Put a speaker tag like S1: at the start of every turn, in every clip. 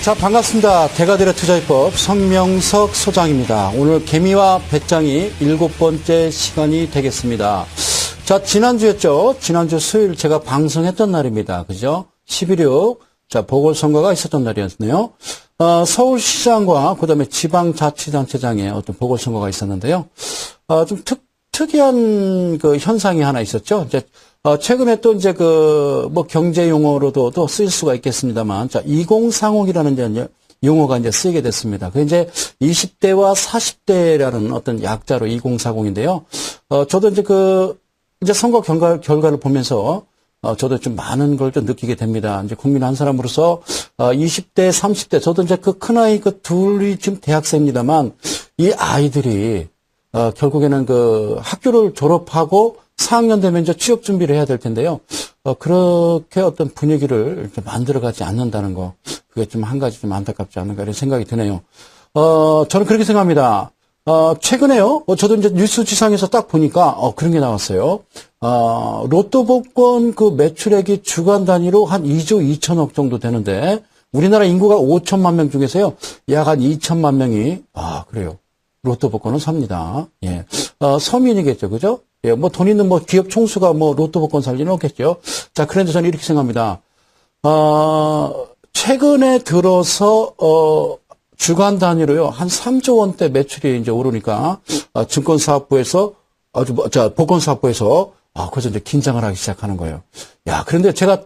S1: 자, 반갑습니다. 대가들의 투자입법 성명석 소장입니다. 오늘 개미와 배짱이 7번째 시간이 되겠습니다. 자, 지난주였죠. 지난주 수요일 제가 방송했던 날입니다. 그죠? 11.6. 자, 보궐선거가 있었던 날이었네요. 서울시장과 그다음에 지방자치단체장의 어떤 보궐선거가 있었는데요. 좀 특이한 그 현상이 하나 있었죠. 이제 최근에 또 이제 뭐 경제 용어로도 또 쓰일 수가 있겠습니다만, 자, 2030이라는 이제 용어가 이제 쓰이게 됐습니다. 그 이제 20대와 40대라는 어떤 약자로 2040인데요. 저도 이제 이제 선거 결과를 보면서 저도 좀 많은 걸 좀 느끼게 됩니다. 이제 국민 한 사람으로서 20대, 30대, 저도 이제 그 큰아이 둘이 지금 대학생입니다만, 이 아이들이 결국에는 학교를 졸업하고 4학년 되면 이제 취업 준비를 해야 될 텐데요. 그렇게 어떤 분위기를 이렇게 만들어가지 않는다는 거, 그게 좀 한 가지 좀 안타깝지 않은가 이런 생각이 드네요. 저는 그렇게 생각합니다. 최근에요, 저도 이제 뉴스 지상에서 딱 보니까, 그런 게 나왔어요. 로또 복권 매출액이 주간 단위로 한 2조 2천억 정도 되는데, 우리나라 인구가 5천만 명 중에서요, 약 한 2천만 명이, 그래요. 로또 복권을 삽니다. 예. 서민이겠죠. 그죠? 예, 돈 있는 기업 총수가 로또 복권 살 리는 없겠죠. 자, 그런데 저는 이렇게 생각합니다. 최근에 들어서, 주간 단위로요, 한 3조 원대 매출이 이제 오르니까, 증권사업부에서, 보건사업부에서, 그래서 이제 긴장을 하기 시작하는 거예요. 야, 그런데 제가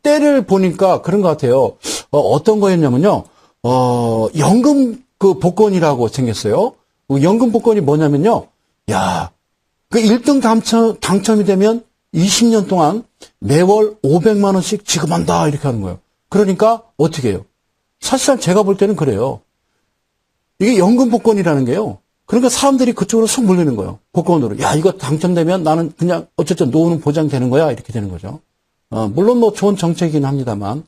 S1: 때를 보니까 그런 것 같아요. 어떤 거였냐면요, 연금 복권이라고 생겼어요. 연금 복권이 뭐냐면요, 야, 1등 당첨이 되면 20년 동안 매월 500만 원씩 지급한다, 이렇게 하는 거예요. 그러니까 어떻게 해요? 사실상 제가 볼 때는 그래요. 이게 연금 복권이라는 게요. 그러니까 사람들이 그쪽으로 쏙 몰리는 거예요. 복권으로. 야, 이거 당첨되면 나는 그냥 어쨌든 노후는 보장되는 거야, 이렇게 되는 거죠. 물론 좋은 정책이긴 합니다만,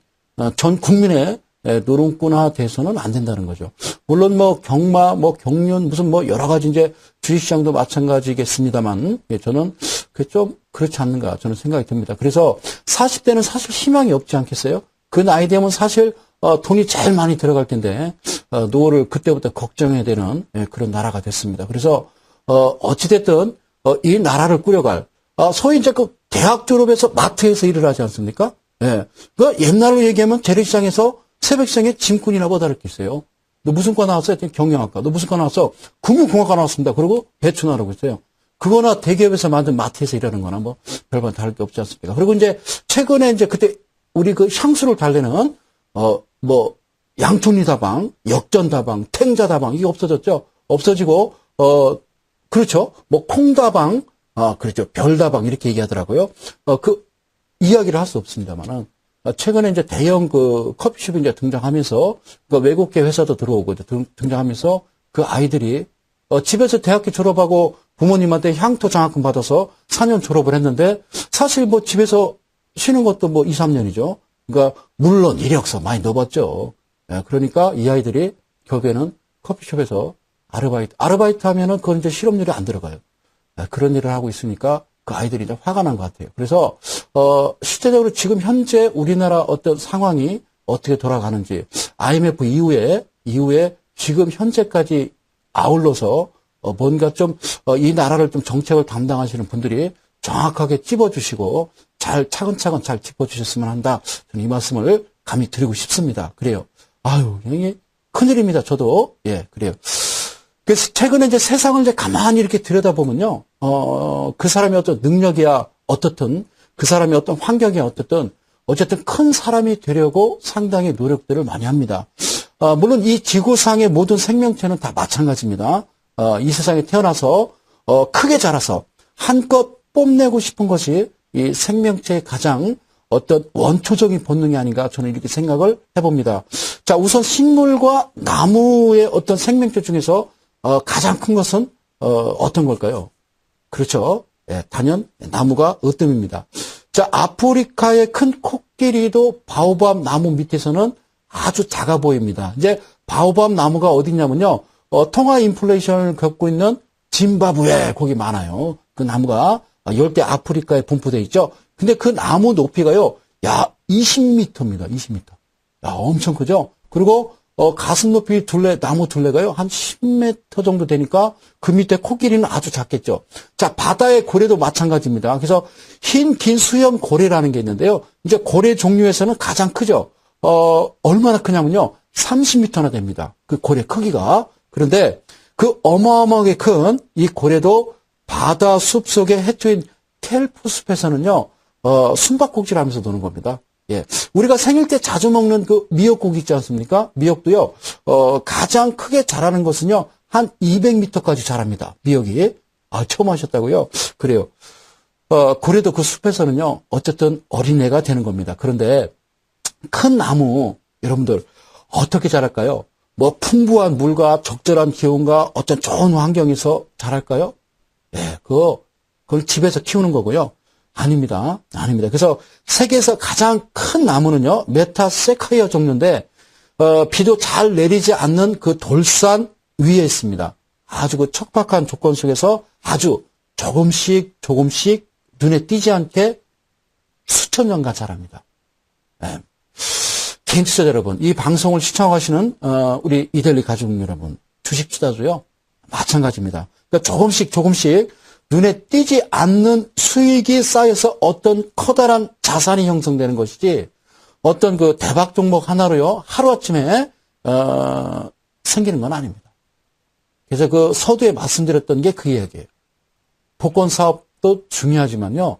S1: 전 국민의 노름꾼화 돼서는 안 된다는 거죠. 물론 경마, 경륜, 무슨 여러 가지 이제 주식시장도 마찬가지겠습니다만, 저는 그게 좀 그렇지 않는가 저는 생각이 듭니다. 그래서 40대는 사실 희망이 없지 않겠어요? 그 나이 되면 사실 돈이 제일 많이 들어갈 텐데 노후를 그때부터 걱정해야 되는 그런 나라가 됐습니다. 그래서 어찌됐든 이 나라를 꾸려갈 소위 이제 대학 졸업해서 마트에서 일을 하지 않습니까? 예. 옛날로 얘기하면 재래시장에서 새벽시장에 짐꾼이나 다를 게 있어요. 너 무슨 과 나왔어? 했더니 경영학과. 너 무슨 과 나왔어? 금융공학과 나왔습니다. 그리고 배추나라고 있어요. 그거나 대기업에서 만든 마트에서 일하는 거나 별반 다를 게 없지 않습니까? 그리고 이제 최근에 이제 그때 우리 향수를 달래는 양촌리다방, 역전다방, 탱자다방 이게 없어졌죠. 없어지고 그렇죠. 콩다방, 그렇죠. 별다방 이렇게 얘기하더라고요. 이야기를 할 수 없습니다만은 최근에 이제 대형 커피숍이 이제 등장하면서 외국계 회사도 들어오고 등장하면서 그 아이들이 집에서 대학교 졸업하고 부모님한테 향토 장학금 받아서 4년 졸업을 했는데 사실 집에서 쉬는 것도 2, 3년이죠. 그러니까 물론 이력서 많이 넣어봤죠. 그러니까 이 아이들이 결국에는 커피숍에서 아르바이트 하면은 그건 이제 실업률이 안 들어가요. 그런 일을 하고 있으니까 그 아이들이 이제 화가 난 것 같아요. 그래서 실제적으로 지금 현재 우리나라 어떤 상황이 어떻게 돌아가는지 IMF 이후에 지금 현재까지 아울러서 뭔가 좀 이 나라를 좀 정책을 담당하시는 분들이 정확하게 찝어주시고 차근차근 잘 짚어주셨으면 한다. 저는 이 말씀을 감히 드리고 싶습니다. 그래요. 이게 큰일입니다. 저도. 예, 그래요. 그래서 최근에 이제 세상을 이제 가만히 이렇게 들여다보면요. 그 사람의 어떤 능력이야 어떻든, 그 사람의 어떤 환경이 어쨌든 큰 사람이 되려고 상당히 노력들을 많이 합니다. 물론 이 지구상의 모든 생명체는 다 마찬가지입니다. 이 세상에 태어나서, 크게 자라서 한껏 뽐내고 싶은 것이 이 생명체의 가장 어떤 원초적인 본능이 아닌가 저는 이렇게 생각을 해봅니다. 자, 우선 식물과 나무의 어떤 생명체 중에서 가장 큰 것은 어떤 걸까요? 그렇죠. 예, 단연 나무가 으뜸입니다. 자, 아프리카의 큰 코끼리도 바오밥 나무 밑에서는 아주 작아 보입니다. 이제 바오밥 나무가 어디냐면요. 통화 인플레이션을 겪고 있는 짐바브웨 거기 많아요. 그 나무가 열대 아프리카에 분포되어 있죠. 근데 그 나무 높이가요, 야, 20m입니다. 20m. 야, 엄청 크죠? 그리고 가슴 높이 나무 둘레가요, 한 10m 정도 되니까 그 밑에 코끼리는 아주 작겠죠. 자, 바다의 고래도 마찬가지입니다. 그래서 흰, 긴 수염 고래라는 게 있는데요. 이제 고래 종류에서는 가장 크죠. 얼마나 크냐면요, 30m나 됩니다. 그 고래 크기가. 그런데 그 어마어마하게 큰 이 고래도 바다 숲 속의 해투인 켈프 숲에서는요, 숨바꼭질 하면서 노는 겁니다. 예. 우리가 생일 때 자주 먹는 그 미역국 있지 않습니까? 미역도요, 가장 크게 자라는 것은요, 한 200m까지 자랍니다. 미역이. 아, 처음 하셨다고요? 그래요. 고래도 그 숲에서는요, 어쨌든 어린애가 되는 겁니다. 그런데 큰 나무, 여러분들, 어떻게 자랄까요? 뭐, 풍부한 물과 적절한 기온과 어떤 좋은 환경에서 자랄까요? 예, 그걸 집에서 키우는 거고요. 아닙니다. 아닙니다. 그래서 세계에서 가장 큰 나무는요, 메타세카이어 종류인데, 비도 잘 내리지 않는 그 돌산 위에 있습니다. 아주 그 척박한 조건 속에서 아주 조금씩 눈에 띄지 않게 수천 년간 자랍니다. 예. 개인 투자 여러분, 이 방송을 시청하시는, 우리 이델리 가족 여러분, 주식 투자도요, 마찬가지입니다. 그러니까 조금씩 눈에 띄지 않는 수익이 쌓여서 어떤 커다란 자산이 형성되는 것이지 어떤 그 대박 종목 하나로요 하루아침에 생기는 건 아닙니다. 그래서 그 서두에 말씀드렸던 게 그 이야기예요. 복권 사업도 중요하지만요,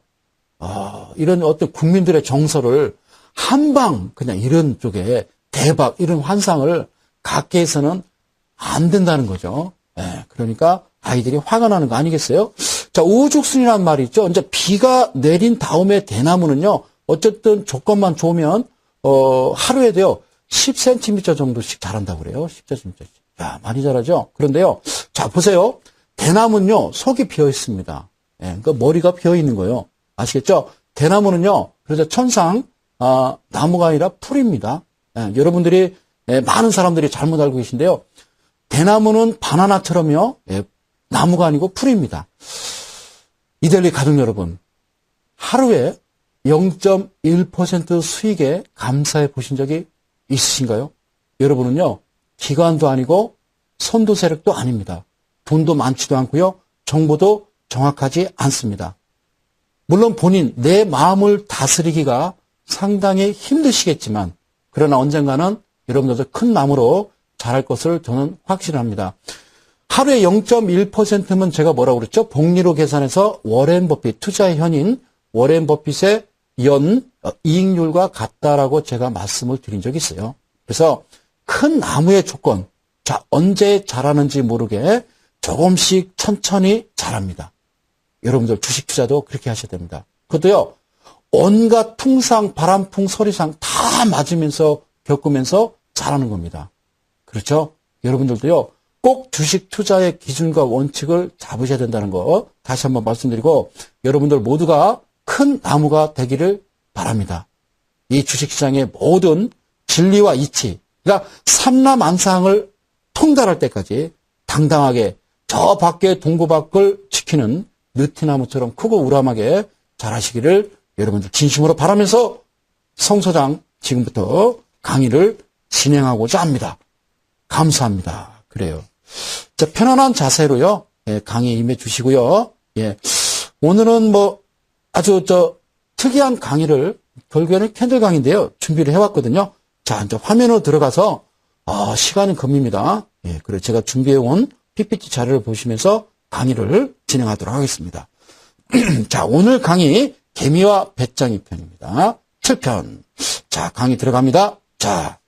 S1: 이런 어떤 국민들의 정서를 한방 그냥 이런 쪽에 대박 이런 환상을 갖게 해서는 안 된다는 거죠. 네, 그러니까 아이들이 화가 나는 거 아니겠어요? 자, 우후죽순이라는 말이 있죠. 이제 비가 내린 다음에 대나무는요, 어쨌든 조건만 좋으면, 하루에도요, 10cm 정도씩 자란다고 그래요. 10cm씩. 야, 많이 자라죠? 그런데요, 자, 보세요. 대나무는요, 속이 비어 있습니다. 예, 그러니까 머리가 비어 있는 거예요. 아시겠죠? 대나무는요, 그래서 천상, 나무가 아니라 풀입니다. 예, 여러분들이, 많은 사람들이 잘못 알고 계신데요. 대나무는 바나나처럼요, 예, 나무가 아니고 풀입니다. 이델리 가족 여러분, 하루에 0.1% 수익에 감사해 보신 적이 있으신가요? 여러분은요, 기관도 아니고 선도 세력도 아닙니다. 돈도 많지도 않고요, 정보도 정확하지 않습니다. 물론 내 마음을 다스리기가 상당히 힘드시겠지만, 그러나 언젠가는 여러분들도 큰 나무로 자랄 것을 저는 확신합니다. 하루에 0.1%면 제가 뭐라고 그랬죠? 복리로 계산해서 워렌 버핏, 투자의 현인 워렌 버핏의 연 이익률과 같다라고 제가 말씀을 드린 적이 있어요. 그래서 큰 나무의 조건, 자, 언제 자라는지 모르게 조금씩 천천히 자랍니다. 여러분들 주식 투자도 그렇게 하셔야 됩니다. 그것도요, 온갖 풍상, 바람풍, 서리상 다 맞으면서 겪으면서 자라는 겁니다. 그렇죠? 여러분들도요, 꼭 주식 투자의 기준과 원칙을 잡으셔야 된다는 거 다시 한번 말씀드리고, 여러분들 모두가 큰 나무가 되기를 바랍니다. 이 주식시장의 모든 진리와 이치, 그러니까 삼라만상을 통달할 때까지 당당하게 저 밖에 동고밖을 지키는 느티나무처럼 크고 우람하게 자라시기를 여러분들 진심으로 바라면서 성소장 지금부터 강의를 진행하고자 합니다. 감사합니다. 그래요. 자, 편안한 자세로요, 예, 강의에 임해 주시고요. 예, 오늘은 뭐 아주 특이한 강의를, 결국에는 캔들 강의인데요, 준비를 해왔거든요. 자, 이제 화면으로 들어가서 시간이 금입니다. 예, 그래 제가 준비해온 PPT 자료를 보시면서 강의를 진행하도록 하겠습니다. 자, 오늘 강의 개미와 배짱이 편입니다. 7편. 자, 강의 들어갑니다. 자,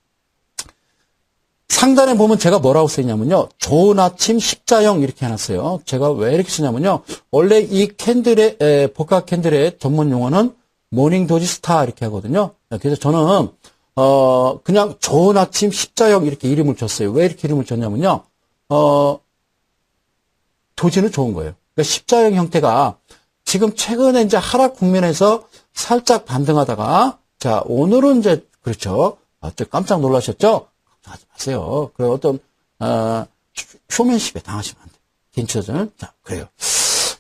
S1: 상단에 보면 제가 뭐라고 써있냐면요, 좋은 아침 십자형 이렇게 해놨어요. 제가 왜 이렇게 쓰냐면요, 원래 이 캔들의 복합 캔들의 전문 용어는 모닝 도지 스타 이렇게 하거든요. 그래서 저는 그냥 좋은 아침 십자형 이렇게 이름을 줬어요. 왜 이렇게 이름을 줬냐면요, 도지는 좋은 거예요. 그러니까 십자형 형태가 지금 최근에 이제 하락 국면에서 살짝 반등하다가, 자, 오늘은 이제, 그렇죠. 깜짝 놀라셨죠? 하지 마세요. 그 어떤, 쇼맨십에 당하시면 안 돼요. 괜찮죠? 자, 그래요.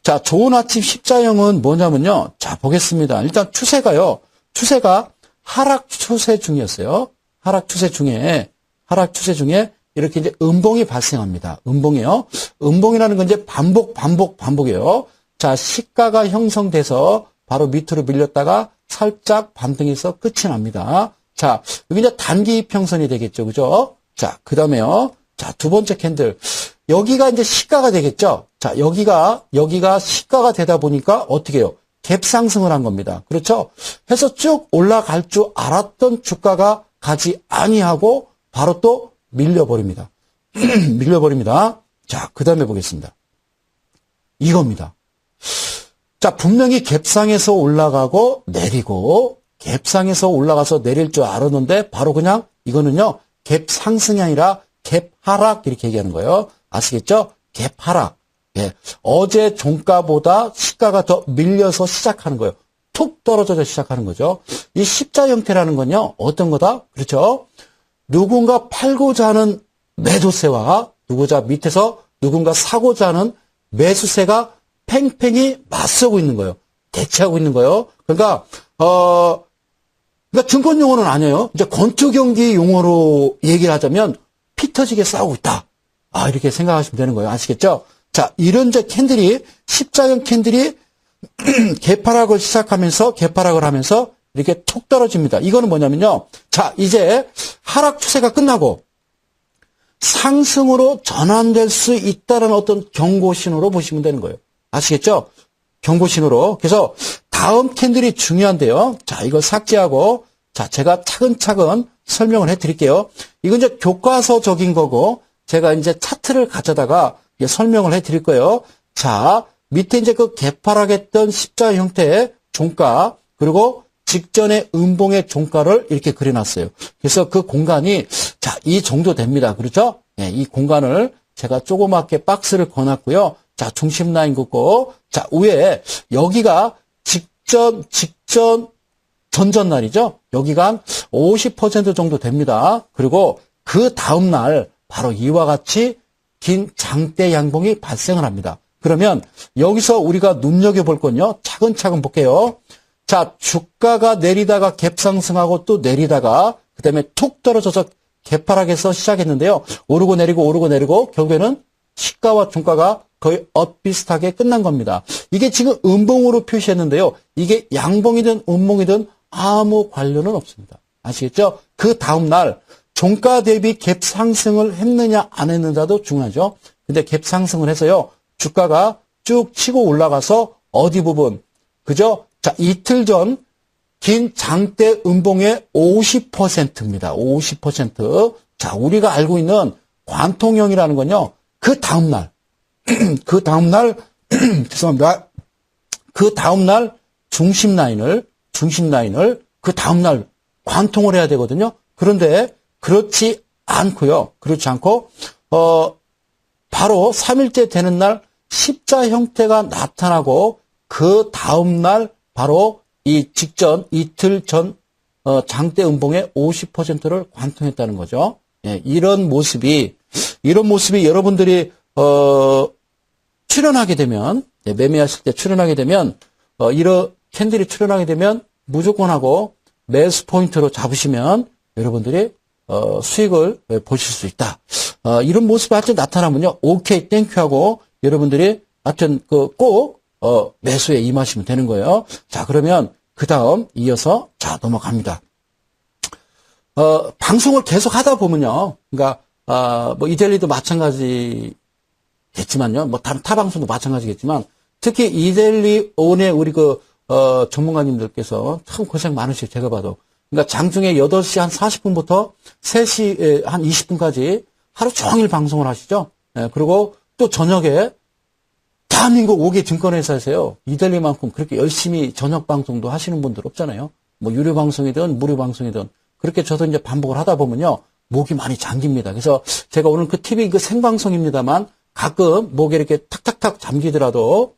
S1: 자, 좋은 아침 십자형은 뭐냐면요. 자, 보겠습니다. 일단 추세가 하락 추세 중이었어요. 하락 추세 중에, 하락 추세 중에 이렇게 이제 음봉이 발생합니다. 음봉이요. 음봉이라는 건 이제 반복이에요. 자, 시가가 형성돼서 바로 밑으로 밀렸다가 살짝 반등해서 끝이 납니다. 자, 여기 이제 단기 이평선이 되겠죠. 그죠? 자, 그 다음에요. 자, 두 번째 캔들. 여기가 이제 시가가 되겠죠. 자, 여기가 시가가 되다 보니까 어떻게 해요? 갭 상승을 한 겁니다. 그렇죠? 해서 쭉 올라갈 줄 알았던 주가가 가지 아니하고 바로 또 밀려버립니다. 밀려버립니다. 자, 그 다음에 보겠습니다. 이겁니다. 자, 분명히 갭상에서 올라가고 내리고 갭상에서 올라가서 내릴 줄 알았는데 바로 그냥 이거는요. 갭 상승이 아니라 갭 하락 이렇게 얘기하는 거예요. 아시겠죠? 갭 하락. 예. 어제 종가보다 시가가 더 밀려서 시작하는 거예요. 툭 떨어져서 시작하는 거죠. 이 십자 형태라는 건요. 어떤 거다? 그렇죠? 누군가 팔고자 하는 매도세와 밑에서 누군가 사고자 하는 매수세가 팽팽히 맞서고 있는 거예요. 대치하고 있는 거예요. 그러니까 증권 용어는 아니에요. 이제 권투 경기 용어로 얘기를 하자면 피 터지게 싸우고 있다. 이렇게 생각하시면 되는 거예요. 아시겠죠? 자, 이런 이제 캔들이, 십자형 캔들이 개파락을 시작하면서, 개파락을 하면서 이렇게 툭 떨어집니다. 이거는 뭐냐면요. 자, 이제 하락 추세가 끝나고 상승으로 전환될 수 있다는 어떤 경고 신호로 보시면 되는 거예요. 아시겠죠? 경고 신호로. 그래서 다음 캔들이 중요한데요. 자, 이걸 삭제하고, 자, 제가 차근차근 설명을 해 드릴게요. 이건 이제 교과서적인 거고, 제가 이제 차트를 가져다가 설명을 해 드릴 거예요. 자, 밑에 이제 그 개파락했던 십자 형태의 종가, 그리고 직전의 음봉의 종가를 이렇게 그려놨어요. 그래서 그 공간이, 자, 이 정도 됩니다. 그렇죠? 예, 이 공간을 제가 조그맣게 박스를 거놨고요. 자, 중심 라인 긋고, 자, 위에, 여기가 전전날이죠? 여기가 한 50% 정도 됩니다. 그리고 그 다음날, 바로 이와 같이 긴 장대 양봉이 발생을 합니다. 그러면 여기서 우리가 눈여겨볼 건요. 차근차근 볼게요. 자, 주가가 내리다가 갭 상승하고 또 내리다가 그다음에 툭 떨어져서 개파락에서 시작했는데요. 오르고 내리고 결국에는 시가와 종가가 거의 엇비슷하게 끝난 겁니다. 이게 지금 음봉으로 표시했는데요. 이게 양봉이든 음봉이든 아무 관련은 없습니다. 아시겠죠? 그 다음날 종가 대비 갭 상승을 했느냐 안 했느냐도 중요하죠. 근데 갭 상승을 해서요. 주가가 쭉 치고 올라가서 어디 부분? 그죠? 자, 이틀 전 긴 장대 음봉의 50%입니다. 50%. 자, 우리가 알고 있는 관통형이라는 건요. 그 다음날 죄송합니다. 그 다음날 중심 라인을 그 다음날 관통을 해야 되거든요. 그런데 그렇지 않고 바로 3일째 되는 날 십자 형태가 나타나고 그 다음날 바로 이 이틀 전 장대 음봉의 50%를 관통했다는 거죠. 예, 이런 모습이 여러분들이 출현하게 되면, 매매하실 때 출현하게 되면 이런 캔들이 출현하게 되면 무조건 하고 매수 포인트로 잡으시면 여러분들이 수익을 보실 수 있다. 이런 모습이 하여튼 나타나면요. 오케이, 땡큐 하고 여러분들이 하여튼 꼭 매수에 임하시면 되는 거예요. 자, 그러면 그 다음 이어서 자, 넘어갑니다. 방송을 계속 하다 보면요. 그러니까 뭐 이데일리도 마찬가지겠지만요. 뭐 다른 타 방송도 마찬가지겠지만 특히 이데일리 온의 우리 전문가님들께서 참 고생 많으시죠. 제가 봐도. 그러니까 장중에 8시 한 40분부터 3시 한 20분까지 하루 종일 방송을 하시죠. 네, 그리고 또 저녁에 대한민국 5개 증권회사에서요. 이데일리만큼 그렇게 열심히 저녁 방송도 하시는 분들 없잖아요. 뭐 유료 방송이든 무료 방송이든 그렇게 저도 이제 반복을 하다 보면요. 목이 많이 잠깁니다. 그래서 제가 오늘 그 TV 생방송입니다만 가끔 목에 이렇게 탁탁탁 잠기더라도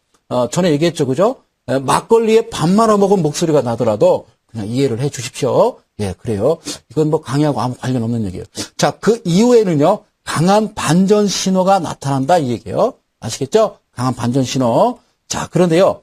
S1: 전에 얘기했죠. 그죠? 막걸리에 밥 말아 먹은 목소리가 나더라도 그냥 이해를 해 주십시오. 예, 그래요. 이건 뭐 강의하고 아무 관련 없는 얘기예요. 자, 그 이후에는요. 강한 반전 신호가 나타난다 이 얘기예요. 아시겠죠? 강한 반전 신호. 자, 그런데요.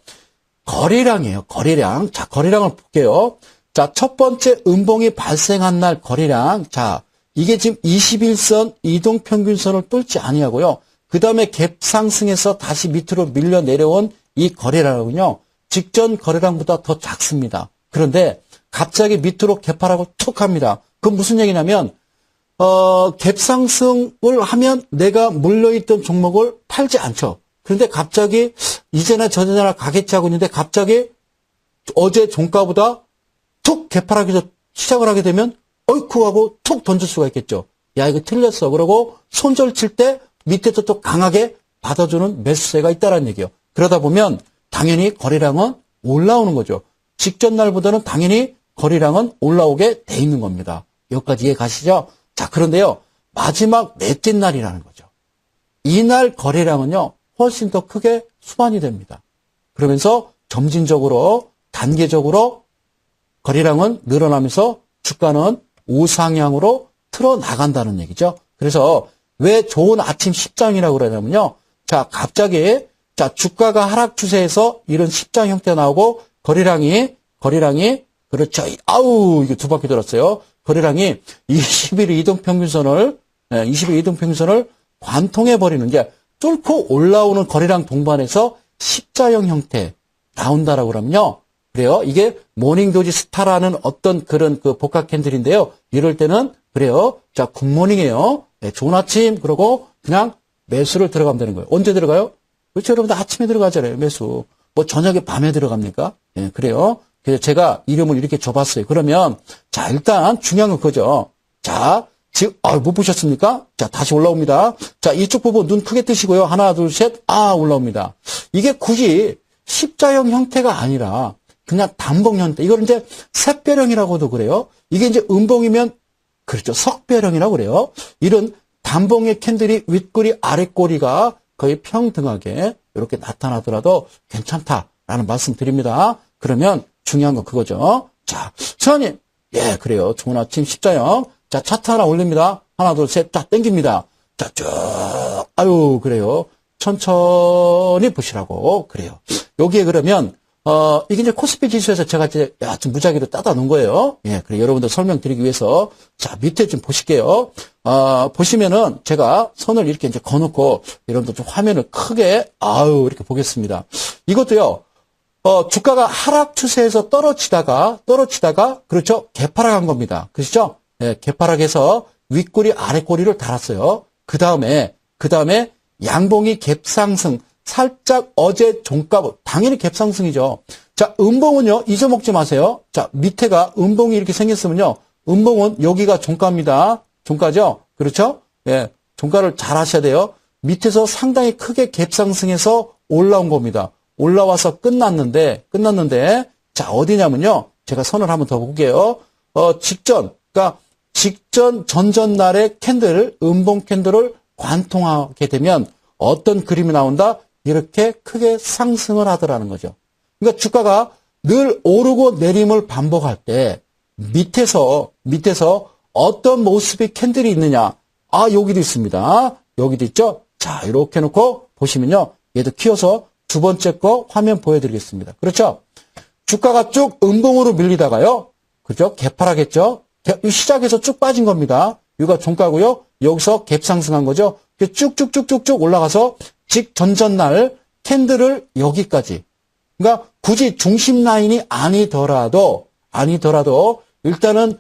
S1: 거래량이에요. 거래량. 자, 거래량을 볼게요. 자, 첫 번째 음봉이 발생한 날 거래량. 자, 이게 지금 21선 이동평균선을 뚫지 아니하고요. 그 다음에 갭 상승해서 다시 밑으로 밀려 내려온 이 거래량은요. 직전 거래량보다 더 작습니다. 그런데 갑자기 밑으로 갭하라고 툭 합니다. 그건 무슨 얘기냐면 갭 상승을 하면 내가 물려있던 종목을 팔지 않죠. 그런데 갑자기 이제나 저제나 가겠지 하고 있는데 갑자기 어제 종가보다 툭 갭하라고 시작을 하게 되면 어이쿠 하고 툭 던질 수가 있겠죠. 야 이거 틀렸어. 그러고 손절 칠 때 밑에서 또 강하게 받아주는 매수세가 있다는 얘기예요. 그러다 보면 당연히 거래량은 올라오는 거죠. 직전 날보다는 당연히 거래량은 올라오게 돼 있는 겁니다. 여기까지 이해 가시죠? 자, 그런데요. 마지막 넷째 날이라는 거죠. 이날 거래량은요. 훨씬 더 크게 수반이 됩니다. 그러면서 점진적으로 단계적으로 거래량은 늘어나면서 주가는 우상향으로 틀어나간다는 얘기죠. 그래서 왜 좋은 아침 십장이라고 그러냐면요. 자, 갑자기 주가가 하락 추세에서 이런 십장 형태가 나오고 거래량이 그렇죠. 아우 이게 두 바퀴 돌았어요. 거래량이 20일 이동평균선을 관통해 버리는 게 뚫고 올라오는 거래량 동반해서 십자형 형태 나온다라고 그러면요. 그래요. 이게 모닝도지 스타라는 어떤 그런 그 복합 캔들인데요. 이럴 때는 그래요. 자, 굿모닝이에요. 네, 좋은 아침. 그러고 그냥 매수를 들어가면 되는 거예요. 언제 들어가요? 그렇죠. 여러분들 아침에 들어가잖아요. 매수. 뭐 저녁에 밤에 들어갑니까? 예, 그래요. 그래서 제가 이름을 이렇게 줘봤어요. 그러면 자, 일단 중요한 건 그거죠. 자, 지금 못 보셨습니까? 자, 다시 올라옵니다. 자, 이쪽 부분 눈 크게 뜨시고요. 하나, 둘, 셋. 올라옵니다. 이게 굳이 십자형 형태가 아니라 그냥 단봉 형태. 이걸 이제 샛별형이라고도 그래요. 이게 이제 음봉이면 그렇죠. 석별형이라고 그래요. 이런 단봉의 캔들이 윗꼬리, 아랫꼬리가 거의 평등하게 이렇게 나타나더라도 괜찮다라는 말씀 드립니다. 그러면 중요한 건 그거죠. 자, 선생님. 예, 그래요. 좋은 아침 십자형. 자, 차트 하나 올립니다. 하나, 둘, 셋. 자, 땡깁니다. 자, 쭉. 그래요. 천천히 보시라고. 그래요. 여기에 그러면, 이게 이제 코스피 지수에서 제가 이제, 좀 무작위로 따다 놓은 거예요. 예, 그래. 여러분들 설명드리기 위해서. 자, 밑에 좀 보실게요. 보시면은 제가 선을 이렇게 이제 거놓고, 여러분들 좀 화면을 크게, 이렇게 보겠습니다. 이것도요, 주가가 하락 추세에서 떨어지다가, 그렇죠? 개파락한 겁니다. 그렇죠? 예, 개파락해서 윗꼬리, 아랫꼬리를 달았어요. 그 다음에 양봉이 갭상승, 살짝 어제 종가, 당연히 갭상승이죠. 자, 음봉은요, 잊어먹지 마세요. 자, 밑에가 음봉이 이렇게 생겼으면요, 음봉은 여기가 종가입니다. 종가죠? 그렇죠? 예, 종가를 잘 하셔야 돼요. 밑에서 상당히 크게 갭상승해서 올라온 겁니다. 올라와서 끝났는데, 자, 어디냐면요, 제가 선을 한번 더 볼게요. 직전 전전날의 캔들, 음봉 캔들을 관통하게 되면 어떤 그림이 나온다? 이렇게 크게 상승을 하더라는 거죠. 그러니까 주가가 늘 오르고 내림을 반복할 때 밑에서 어떤 모습의 캔들이 있느냐? 여기도 있습니다. 여기도 있죠? 자, 이렇게 놓고 보시면요. 얘도 키워서 두 번째 거 화면 보여드리겠습니다. 그렇죠? 주가가 쭉 음봉으로 밀리다가요. 그죠? 개파라겠죠? 시작에서 쭉 빠진 겁니다. 여기가 종가고요. 여기서 갭 상승한 거죠. 쭉쭉쭉쭉쭉 올라가서 직전전날 캔들을 여기까지. 그러니까 굳이 중심 라인이 아니더라도 일단은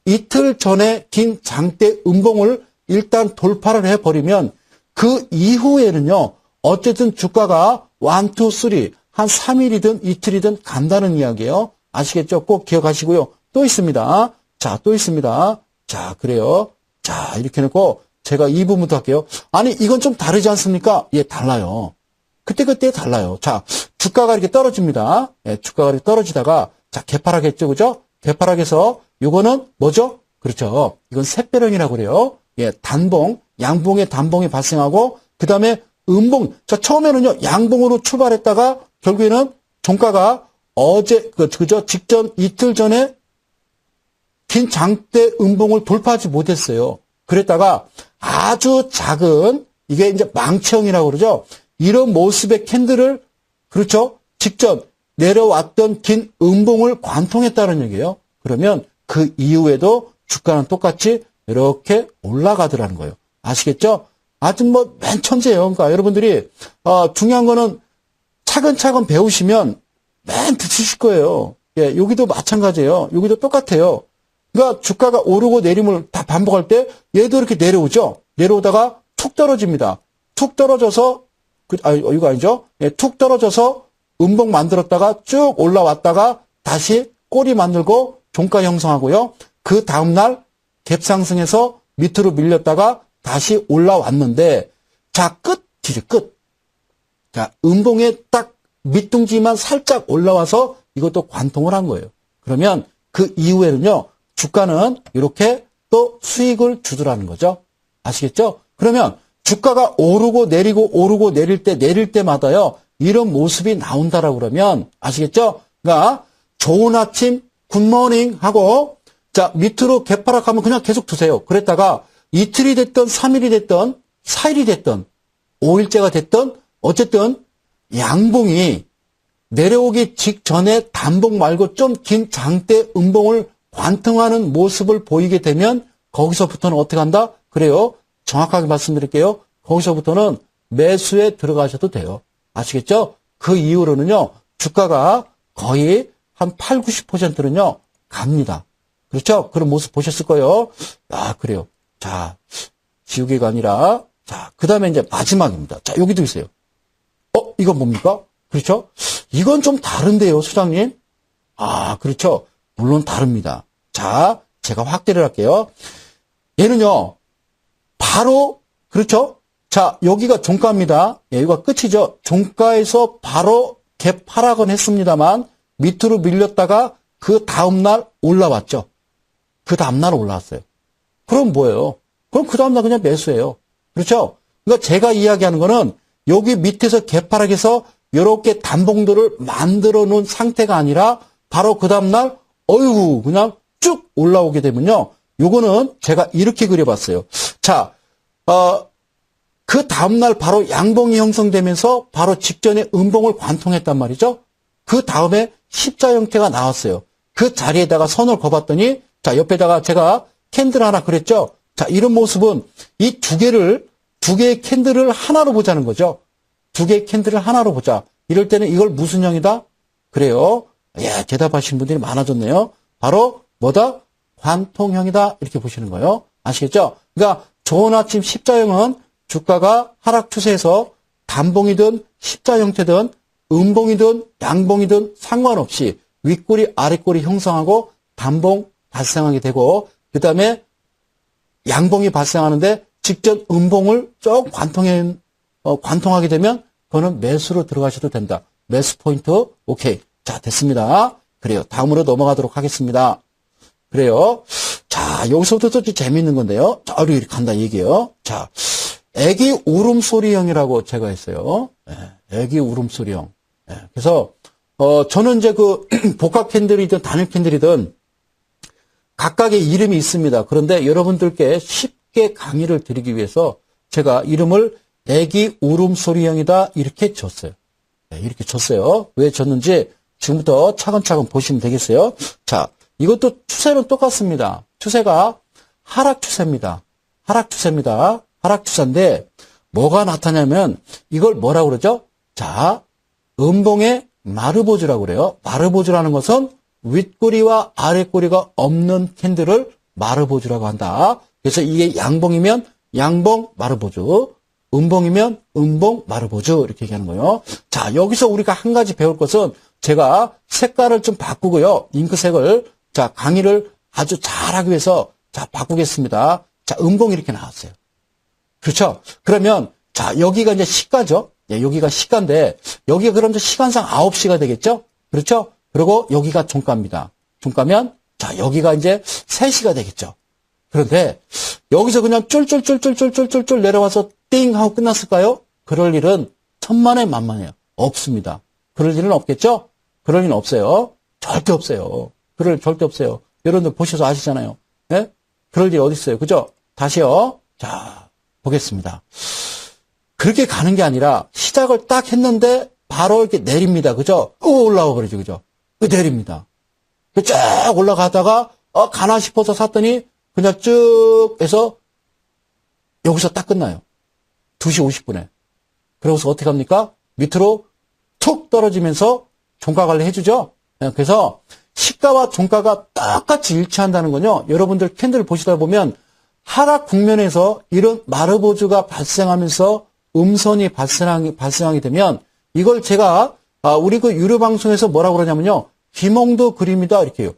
S1: 이틀 전에 긴 장대 음봉을 일단 돌파를 해버리면 그 이후에는요. 어쨌든 주가가 1, 2, 3 한 3일이든 이틀이든 간다는 이야기예요. 아시겠죠? 꼭 기억하시고요. 또 있습니다. 자, 또 있습니다. 자, 그래요. 자, 이렇게 놓고 제가 이 부분도 할게요. 아니, 이건 좀 다르지 않습니까? 예, 달라요. 그때 달라요. 자, 주가가 이렇게 떨어집니다. 예, 주가가 이렇게 떨어지다가, 자, 개파락했죠, 그죠? 개파락해서, 요거는 뭐죠? 그렇죠. 이건 샛별형이라고 그래요. 예, 단봉, 양봉의 단봉이 발생하고, 그 다음에 음봉. 자, 처음에는요, 양봉으로 출발했다가, 결국에는 종가가 어제, 직전 이틀 전에 긴 장대 음봉을 돌파하지 못했어요. 그랬다가 아주 작은, 이게 이제 망치형이라고 그러죠. 이런 모습의 캔들을, 그렇죠? 직전 내려왔던 긴 음봉을 관통했다는 얘기예요. 그러면 그 이후에도 주가는 똑같이 이렇게 올라가더라는 거예요. 아시겠죠? 아주 뭐 맨 천재예요. 그러니까 여러분들이 중요한 거는 차근차근 배우시면 맨 붙이실 거예요. 예, 여기도 마찬가지예요. 여기도 똑같아요. 그러니까 주가가 오르고 내림을 다 반복할 때 얘도 이렇게 내려오죠. 내려오다가 툭 떨어집니다. 툭 떨어져서 이거 아니죠? 예, 툭 떨어져서 음봉 만들었다가 쭉 올라왔다가 다시 꼬리 만들고 종가 형성하고요. 그 다음날 갭 상승해서 밑으로 밀렸다가 다시 올라왔는데, 자, 끝이죠, 끝. 자, 음봉에 딱 밑둥지만 살짝 올라와서 이것도 관통을 한 거예요. 그러면 그 이후에는요, 주가는 이렇게 또 수익을 주더라는 거죠. 아시겠죠? 그러면 주가가 오르고 내릴 때마다요, 이런 모습이 나온다라고 그러면, 아시겠죠? 그러니까, 좋은 아침, 굿모닝 하고, 자, 밑으로 개파락하면 그냥 계속 두세요. 그랬다가 이틀이 됐든 3일이 됐든 4일이 됐든 5일째가 됐든 어쨌든 양봉이 내려오기 직전에 단봉 말고 좀 긴 장대 음봉을 관통하는 모습을 보이게 되면 거기서부터는 어떻게 한다? 그래요. 정확하게 말씀드릴게요. 거기서부터는 매수에 들어가셔도 돼요. 아시겠죠? 그 이후로는요. 주가가 거의 한 8, 90%는요. 갑니다. 그렇죠? 그런 모습 보셨을 거예요. 아, 그래요. 자, 지우개가 아니라, 자, 그 다음에 이제 마지막입니다. 자, 여기도 있어요. 이건 뭡니까? 그렇죠? 이건 좀 다른데요, 소장님? 아, 그렇죠. 물론 다릅니다. 자, 제가 확대를 할게요. 얘는요, 바로, 그렇죠? 자, 여기가 종가입니다. 예, 여기가 끝이죠. 종가에서 바로 갭 하락은 했습니다만, 밑으로 밀렸다가 그 다음날 올라왔죠. 그 다음날 올라왔어요. 그럼 뭐예요? 그럼 그 다음날 그냥 매수예요. 그렇죠? 그러니까 제가 이야기하는 거는 여기 밑에서 개파락해서 이렇게 단봉들을 만들어 놓은 상태가 아니라 바로 그 다음날 어이구 그냥 쭉 올라오게 되면요. 요거는 제가 이렇게 그려봤어요. 자, 그 다음날 바로 양봉이 형성되면서 바로 직전에 음봉을 관통했단 말이죠. 그 다음에 십자 형태가 나왔어요. 그 자리에다가 선을 그어봤더니 자, 옆에다가 제가 캔들 하나 그랬죠? 자, 이런 모습은 이 두 개의 캔들을 하나로 보자는 거죠. 두 개의 캔들을 하나로 보자. 이럴 때는 이걸 무슨 형이다? 그래요. 예, 대답하신 분들이 많아졌네요. 바로 뭐다? 관통형이다. 이렇게 보시는 거예요. 아시겠죠? 그러니까 좋은 아침 십자형은 주가가 하락 추세에서 단봉이든 십자 형태든 음봉이든 양봉이든 상관없이 윗꼬리 아랫꼬리 형성하고 단봉 발생하게 되고 그 다음에 양봉이 발생하는데 직전 음봉을 쭉 관통하게 되면 그거는 매수로 들어가셔도 된다. 매수 포인트 오케이. 자, 됐습니다. 그래요. 다음으로 넘어가도록 하겠습니다. 그래요. 자, 여기서부터 또 재미있는 건데요. 자, 이렇게 간다 얘기예요. 자, 애기 울음소리형이라고 제가 했어요. 애기 울음소리형. 그래서 저는 이제 그 복합 캔들이든 단일 캔들이든 각각의 이름이 있습니다. 그런데 여러분들께 쉽게 강의를 드리기 위해서 제가 이름을 애기 울음소리형이다 이렇게 줬어요. 이렇게 줬어요. 왜 줬는지 지금부터 차근차근 보시면 되겠어요. 자, 이것도 추세는 똑같습니다. 추세가 하락 추세입니다. 하락 추세입니다. 하락 추세인데 뭐가 나타나면 이걸 뭐라고 그러죠? 자, 음봉의 마르보주라고 그래요. 마르보주라는 것은 윗꼬리와 아랫꼬리가 없는 캔들을 마르보주라고 한다. 그래서 이게 양봉이면 양봉 마르보주, 음봉이면 음봉 마르보주 이렇게 얘기하는 거예요. 자, 여기서 우리가 한 가지 배울 것은 제가 색깔을 좀 바꾸고요. 잉크색을 자 강의를 아주 잘하기 위해서 자 바꾸겠습니다. 자, 음봉이 이렇게 나왔어요. 그렇죠? 그러면 자 여기가 이제 시가죠. 예, 여기가 시가인데 여기가 그럼 이제 시간상 9시가 되겠죠? 그렇죠? 그리고 여기가 종가입니다. 종가면 자 여기가 이제 3시가 되겠죠. 그런데 여기서 그냥 쫄쫄쫄쫄쫄쫄쫄 내려와서 띵 하고 끝났을까요? 그럴 일은 천만에 만만해요. 없습니다. 그럴 일은 없겠죠? 그럴 일은 없어요. 절대 없어요. 그럴 일 절대 없어요. 여러분들 보셔서 아시잖아요. 예? 그럴 일 어디 있어요? 그죠? 다시요. 자, 보겠습니다. 그렇게 가는 게 아니라 시작을 딱 했는데 바로 이렇게 내립니다. 그죠? 올라와 버리죠. 그죠? 내립니다. 쭉 올라가다가 가나 싶어서 샀더니 그냥 쭉 해서 여기서 딱 끝나요. 2시 50분에. 그러고서 어떻게 합니까? 밑으로 툭 떨어지면서 종가 관리 해주죠. 그래서 시가와 종가가 똑같이 일치한다는 건요. 여러분들 캔들 보시다 보면 하락 국면에서 이런 마르보주가 발생하면서 음선이 발생하게 되면 이걸 제가 우리 그 유료 방송에서 뭐라고 그러냐면요. 귀몽도 그림이다 이렇게 해요.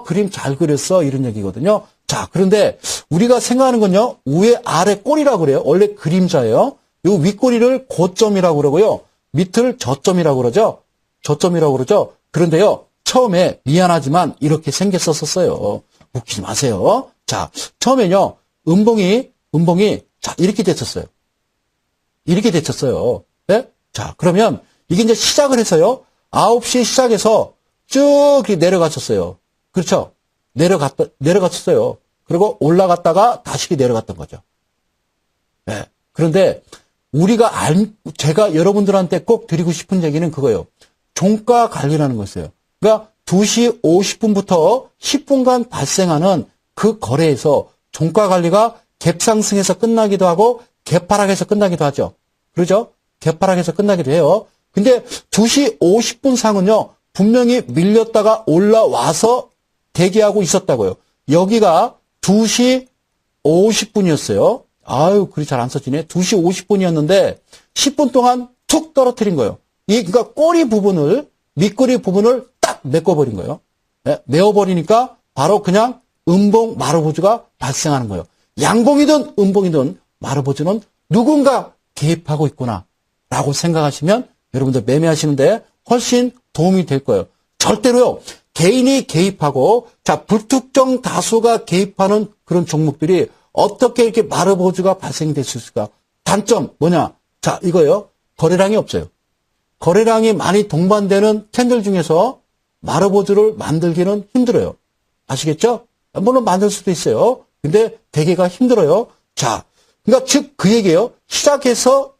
S1: 그림 잘 그렸어 이런 얘기거든요. 자, 그런데 우리가 생각하는 건요. 위에 아래 꼬리라고 그래요. 원래 그림자예요. 이 윗꼬리를 고점이라고 그러고요. 밑을 저점이라고 그러죠. 저점이라고 그러죠. 그런데요. 처음에 미안하지만 이렇게 생겼었어요. 웃기지 마세요. 자, 처음에는요. 음봉이 자, 이렇게 됐었어요. 이렇게 됐었어요. 네? 자, 그러면 이게 이제 시작을 해서요. 9시에 시작해서 쭉 내려갔었어요. 그렇죠? 내려갔었어요. 그리고 올라갔다가 다시 내려갔던 거죠. 네. 그런데 제가 여러분들한테 꼭 드리고 싶은 얘기는 그거예요. 종가 관리라는 거였어요. 그러니까 2시 50분부터 10분간 발생하는 그 거래에서 종가 관리가 갭상승에서 끝나기도 하고 갭하락에서 끝나기도 하죠. 그러죠? 갭하락에서 끝나기도 해요. 근데 2시 50분 상은요. 분명히 밀렸다가 올라와서 대기하고 있었다고요. 여기가 2시 50분이었어요. 아유, 글이 잘 안 써지네. 2시 50분이었는데 10분 동안 툭 떨어뜨린 거예요. 그러니까 밑꼬리 부분을 딱 메꿔버린 거예요. 네, 메워버리니까 바로 그냥 음봉 마르보주가 발생하는 거예요. 양봉이든 음봉이든 마르보주는 누군가 개입하고 있구나라고 생각하시면 여러분들 매매하시는데 훨씬 도움이 될 거예요. 절대로요. 개인이 개입하고 불특정 다수가 개입하는 그런 종목들이 어떻게 이렇게 마르보주가 발생될 수 있을까? 단점 뭐냐? 자, 이거요. 거래량이 없어요. 거래량이 많이 동반되는 캔들 중에서 마르보주를 만들기는 힘들어요. 아시겠죠? 물론 만들 수도 있어요. 근데 되기가 힘들어요. 자, 그러니까 즉 그 얘기예요. 시작해서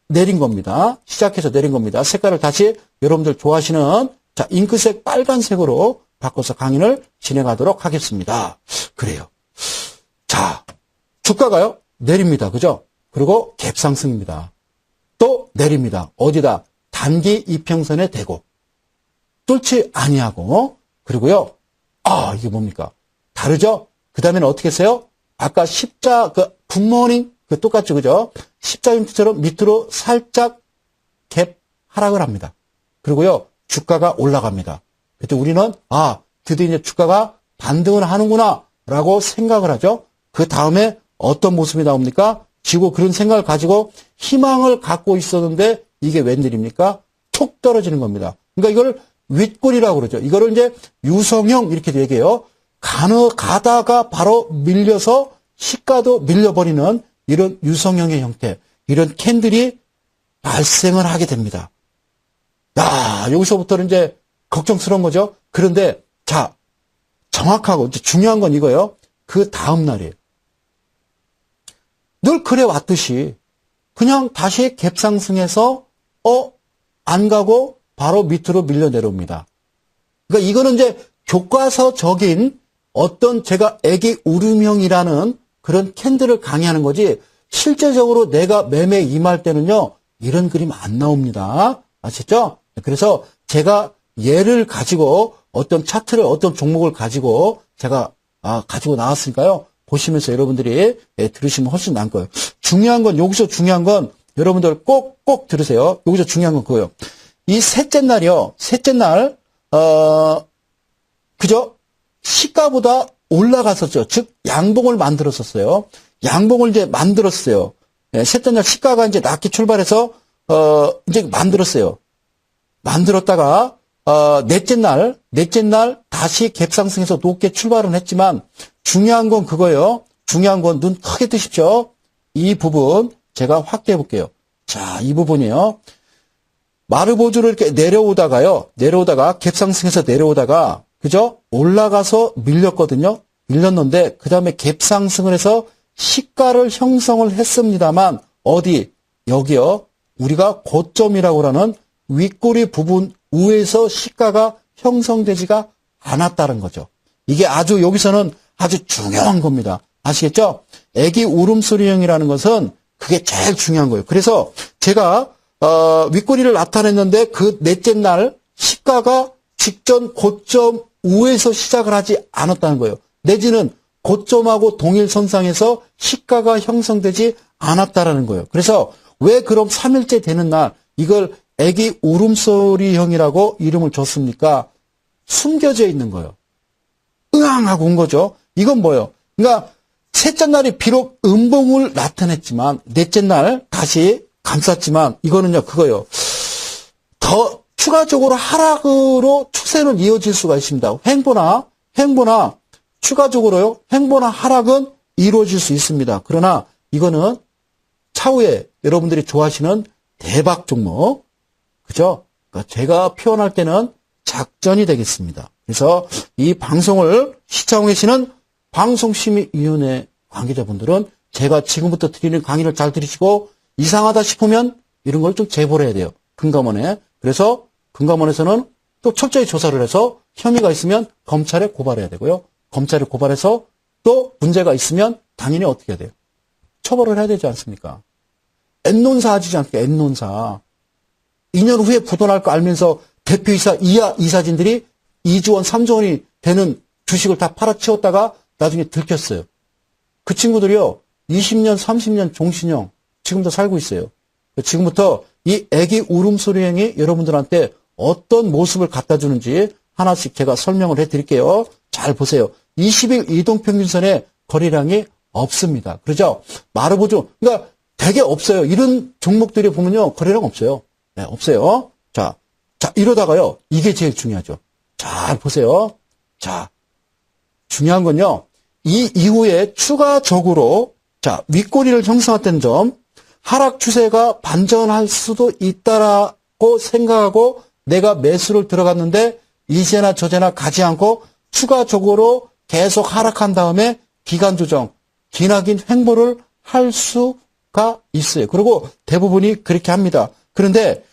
S1: 내린 겁니다. 시작해서 내린 겁니다. 색깔을 다시 여러분들 좋아하시는 잉크색 빨간색으로 바꿔서 강의를 진행하도록 하겠습니다. 그래요. 자, 주가가요. 내립니다. 그죠? 그리고 갭상승입니다. 또 내립니다. 어디다? 단기 이평선에 대고 뚫지 아니하고 그리고요. 이게 뭡니까? 다르죠? 그 다음에는 어떻게 했어요? 아까 굿모닝 똑같죠, 그죠? 십자 힌트처럼 밑으로 살짝 갭 하락을 합니다. 그리고요, 주가가 올라갑니다. 그때 우리는, 드디어 이제 주가가 반등을 하는구나, 라고 생각을 하죠. 그 다음에 어떤 모습이 나옵니까? 지고 그런 생각을 가지고 희망을 갖고 있었는데, 이게 웬일입니까? 툭 떨어지는 겁니다. 그러니까 이걸 윗골이라고 그러죠. 이거를 이제 유성형, 이렇게 얘기해요. 가다가 바로 밀려서 시가도 밀려버리는 이런 유성형의 형태, 이런 캔들이 발생을 하게 됩니다. 여기서부터는 이제 걱정스러운 거죠. 그런데 정확하고 이제 중요한 건 이거예요. 그 다음 날이에요. 늘 그래 왔듯이 그냥 다시 갭상승해서 안 가고 바로 밑으로 밀려 내려옵니다. 그러니까 이거는 이제 교과서적인 어떤 제가 애기 울음형이라는 그런 캔들을 강의하는 거지 실제적으로 내가 매매 임할 때는요 이런 그림 안 나옵니다. 아시죠? 그래서 제가 예를 가지고 어떤 차트를 어떤 종목을 가지고 제가 가지고 나왔으니까요. 보시면서 여러분들이 들으시면 훨씬 나을 거예요. 여기서 중요한 건 여러분들 꼭 들으세요. 여기서 중요한 건 그거예요. 이 셋째 날이요. 셋째 날 그죠? 시가보다 올라갔었죠. 즉 양봉을 만들었었어요. 양봉을 이제 만들었어요. 셋째 날 시가가 이제 낮게 출발해서 이제 만들었어요. 만들었다가 넷째 날 다시 갭상승해서 높게 출발은 했지만 중요한 건 그거예요. 중요한 건 눈 크게 뜨십시오. 이 부분 제가 확대해 볼게요. 자, 이 부분이요. 마르보주를 이렇게 내려오다가 갭상승해서 내려오다가 그죠? 올라가서 밀렸거든요. 밀렸는데 그 다음에 갭상승을 해서 시가를 형성을 했습니다만 어디? 여기요. 우리가 고점이라고 하는 윗꼬리 부분 위에서 시가가 형성되지가 않았다는 거죠. 이게 아주 여기서는 아주 중요한 겁니다. 아시겠죠? 애기 울음소리형이라는 것은 그게 제일 중요한 거예요. 그래서 제가 윗꼬리를 나타냈는데 그 넷째 날 시가가 직전 고점 우에서 시작을 하지 않았다는 거예요. 내지는 고점하고 동일선상에서 시가가 형성되지 않았다라는 거예요. 그래서 왜 그럼 3일째 되는 날 이걸 애기 울음소리형이라고 이름을 줬습니까? 숨겨져 있는 거예요. 으앙하고 온 거죠. 이건 뭐예요? 그러니까 셋째 날이 비록 음봉을 나타냈지만 넷째 날 다시 감쌌지만 이거는요 그거예요. 더 추가적으로 하락으로 추세는 이어질 수가 있습니다. 횡보나 추가적으로요 횡보나 하락은 이루어질 수 있습니다. 그러나 이거는 차후에 여러분들이 좋아하시는 대박 종목, 그죠? 그러니까 제가 표현할 때는 작전이 되겠습니다. 그래서 이 방송을 시청하고 계시는 방송심의위원회 관계자분들은 제가 지금부터 드리는 강의를 잘 들으시고 이상하다 싶으면 이런 걸 좀 제보를 해야 돼요. 금감원에. 그래서 금감원에서는 또 철저히 조사를 해서 혐의가 있으면 검찰에 고발해야 되고요. 검찰에 고발해서 또 문제가 있으면 당연히 어떻게 해야 돼요? 처벌을 해야 되지 않습니까? N논사 하지 않습니까? N논사. 2년 후에 부도날 거 알면서 대표이사 이하 이사진들이 2조 원, 3조 원이 되는 주식을 다 팔아치웠다가 나중에 들켰어요. 그 친구들이요. 20년, 30년 종신형 지금도 살고 있어요. 지금부터 이 애기 울음소리형이 여러분들한테 어떤 모습을 갖다 주는지 하나씩 제가 설명을 해드릴게요. 잘 보세요. 20일 이동평균선에 거래량이 없습니다. 그렇죠? 마르보조. 그러니까 되게 없어요. 이런 종목들이 보면요. 거래량 없어요. 네, 없어요. 자, 이러다가요. 이게 제일 중요하죠. 잘 보세요. 자, 중요한 건요. 이 이후에 추가적으로 윗꼬리를 형성했던 점, 하락 추세가 반전할 수도 있다라고 생각하고 내가 매수를 들어갔는데 이제나 저제나 가지 않고 추가적으로 계속 하락한 다음에 기간 조정, 기나긴 횡보를 할 수가 있어요. 그리고 대부분이 그렇게 합니다. 그런데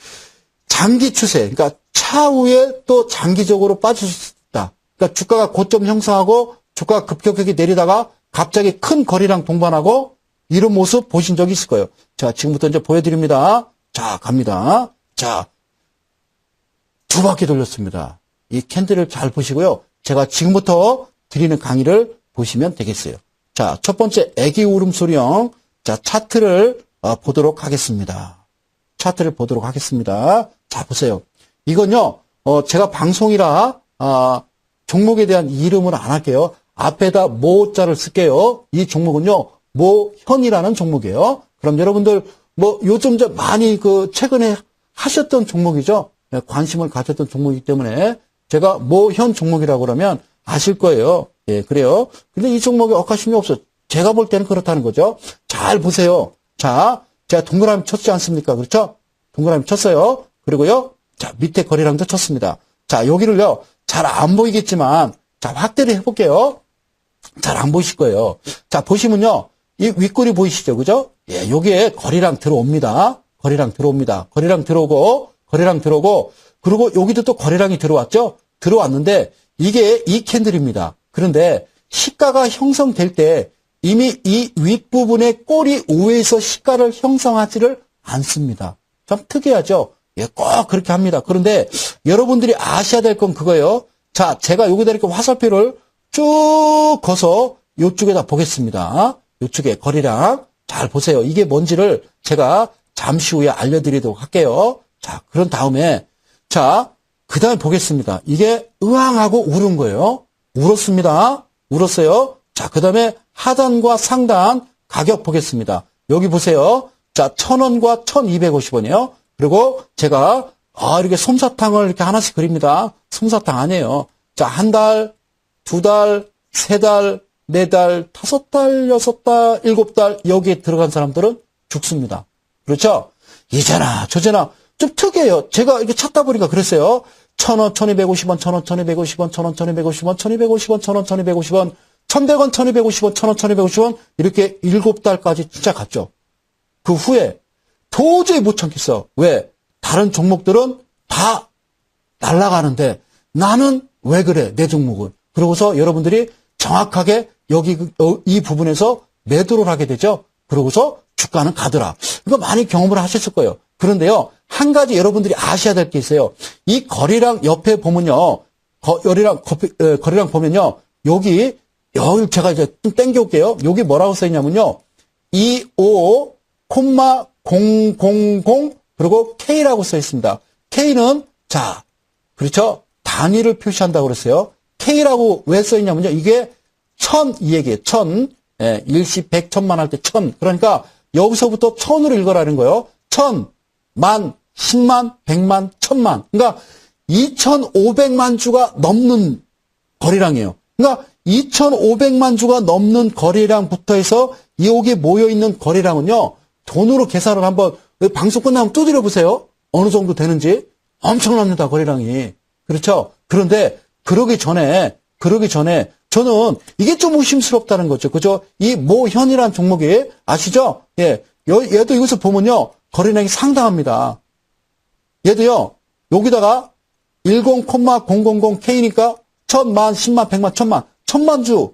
S1: 장기 추세, 그러니까 차후에 또 장기적으로 빠질 수 있다. 그러니까 주가가 고점 형성하고 주가가 급격하게 내리다가 갑자기 큰 거래량 동반하고 이런 모습 보신 적 있을 거예요. 자, 지금부터 이제 보여드립니다. 자, 갑니다. 자, 두 바퀴 돌렸습니다. 이 캔들을 잘 보시고요. 제가 지금부터 드리는 강의를 보시면 되겠어요. 자, 첫 번째 애기 울음소리형. 자, 차트를 보도록 하겠습니다. 차트를 보도록 하겠습니다. 자, 보세요. 이건요, 제가 방송이라, 종목에 대한 이름을 안 할게요. 앞에다 모자를 쓸게요. 이 종목은요, 모현이라는 종목이에요. 그럼 여러분들, 요즘 많이 최근에 하셨던 종목이죠. 관심을 가졌던 종목이기 때문에 제가 모현 종목이라고 그러면 아실 거예요. 예, 그래요. 근데 이 종목에 억하심이 없어. 제가 볼 때는 그렇다는 거죠. 잘 보세요. 자, 제가 동그라미 쳤지 않습니까? 그렇죠? 동그라미 쳤어요. 그리고요, 자, 밑에 거래량도 쳤습니다. 자, 여기를요, 잘 안 보이겠지만, 자, 확대를 해볼게요. 잘 안 보이실 거예요. 자, 보시면요, 이 윗꼬리 보이시죠? 그죠? 예, 여기에 거래량 들어옵니다. 거래량 들어옵니다. 거래량 들어오고, 그리고 여기도 또 거래량이 들어왔죠? 들어왔는데, 이게 이 캔들입니다. 그런데, 시가가 형성될 때, 이미 이 윗부분의 꼬리 우에서 시가를 형성하지를 않습니다. 참 특이하죠? 예, 꼭 그렇게 합니다. 그런데 여러분들이 아셔야 될 건 그거예요. 자, 제가 여기다 이렇게 화살표를 쭉 거서 이쪽에다 보겠습니다. 이쪽에 거래량 잘 보세요. 이게 뭔지를 제가 잠시 후에 알려드리도록 할게요. 자, 그런 다음에 자, 그 다음에 보겠습니다. 이게 으앙하고 울은 거예요. 울었습니다. 울었어요. 자, 그 다음에 하단과 상단 가격 보겠습니다. 여기 보세요. 자, 1,000원과 1,250원이에요. 그리고 제가 이렇게 솜사탕을 이렇게 하나씩 그립니다. 솜사탕 아니에요. 자, 한 달, 두 달, 세 달, 네 달, 5달, 6달, 7달 여기에 들어간 사람들은 죽습니다. 그렇죠? 이제나 저제나 좀 특이해요. 제가 이렇게 찾다 보니까 그랬어요. 1,000원, 1,250원, 1,000원, 1,250원, 1,000원, 1,250원, 1,250원, 1,000원, 1,250원, 1,100원, 1,250원, 1,000원, 1,250원 이렇게 7달까지 진짜 갔죠. 그 후에 도저히 못 참겠어. 왜? 다른 종목들은 다 날아가는데 나는 왜 그래? 내 종목은. 그러고서 여러분들이 정확하게 여기 이 부분에서 매도를 하게 되죠. 그러고서 주가는 가더라. 이거 많이 경험을 하셨을 거예요. 그런데요, 한 가지 여러분들이 아셔야 될 게 있어요. 이 거래량 옆에 보면요, 거래량 보면요, 여기 제가 이제 좀 땡겨올게요. 여기 뭐라고 써있냐면요, 25,000 그리고 K라고 써있습니다. K는 자, 그렇죠? 단위를 표시한다고 그랬어요. K라고 왜 써있냐면요, 이게 1000 이 얘기예요. 1000. 예, 일시 100, 1000만 할 때 1000. 그러니까 여기서부터 1000으로 읽어라는 거예요. 1000, 만, 10만, 100만, 1000만. 그러니까 2500만 주가 넘는 거래량이에요. 그러니까 2500만 주가 넘는 거래량부터 해서 여기에 모여있는 거래량은요, 돈으로 계산을 한번 방송 끝나면 두드려 보세요. 어느 정도 되는지. 엄청납니다, 거래량이. 그렇죠? 그런데 그러기 전에 저는 이게 좀 의심스럽다는 거죠. 그죠? 이 모현이라는 종목이 아시죠? 예. 얘도 여기서 보면요, 거래량이 상당합니다. 얘도요, 여기다가 10,000K니까 1000만, 10만, 100만, 1000만 주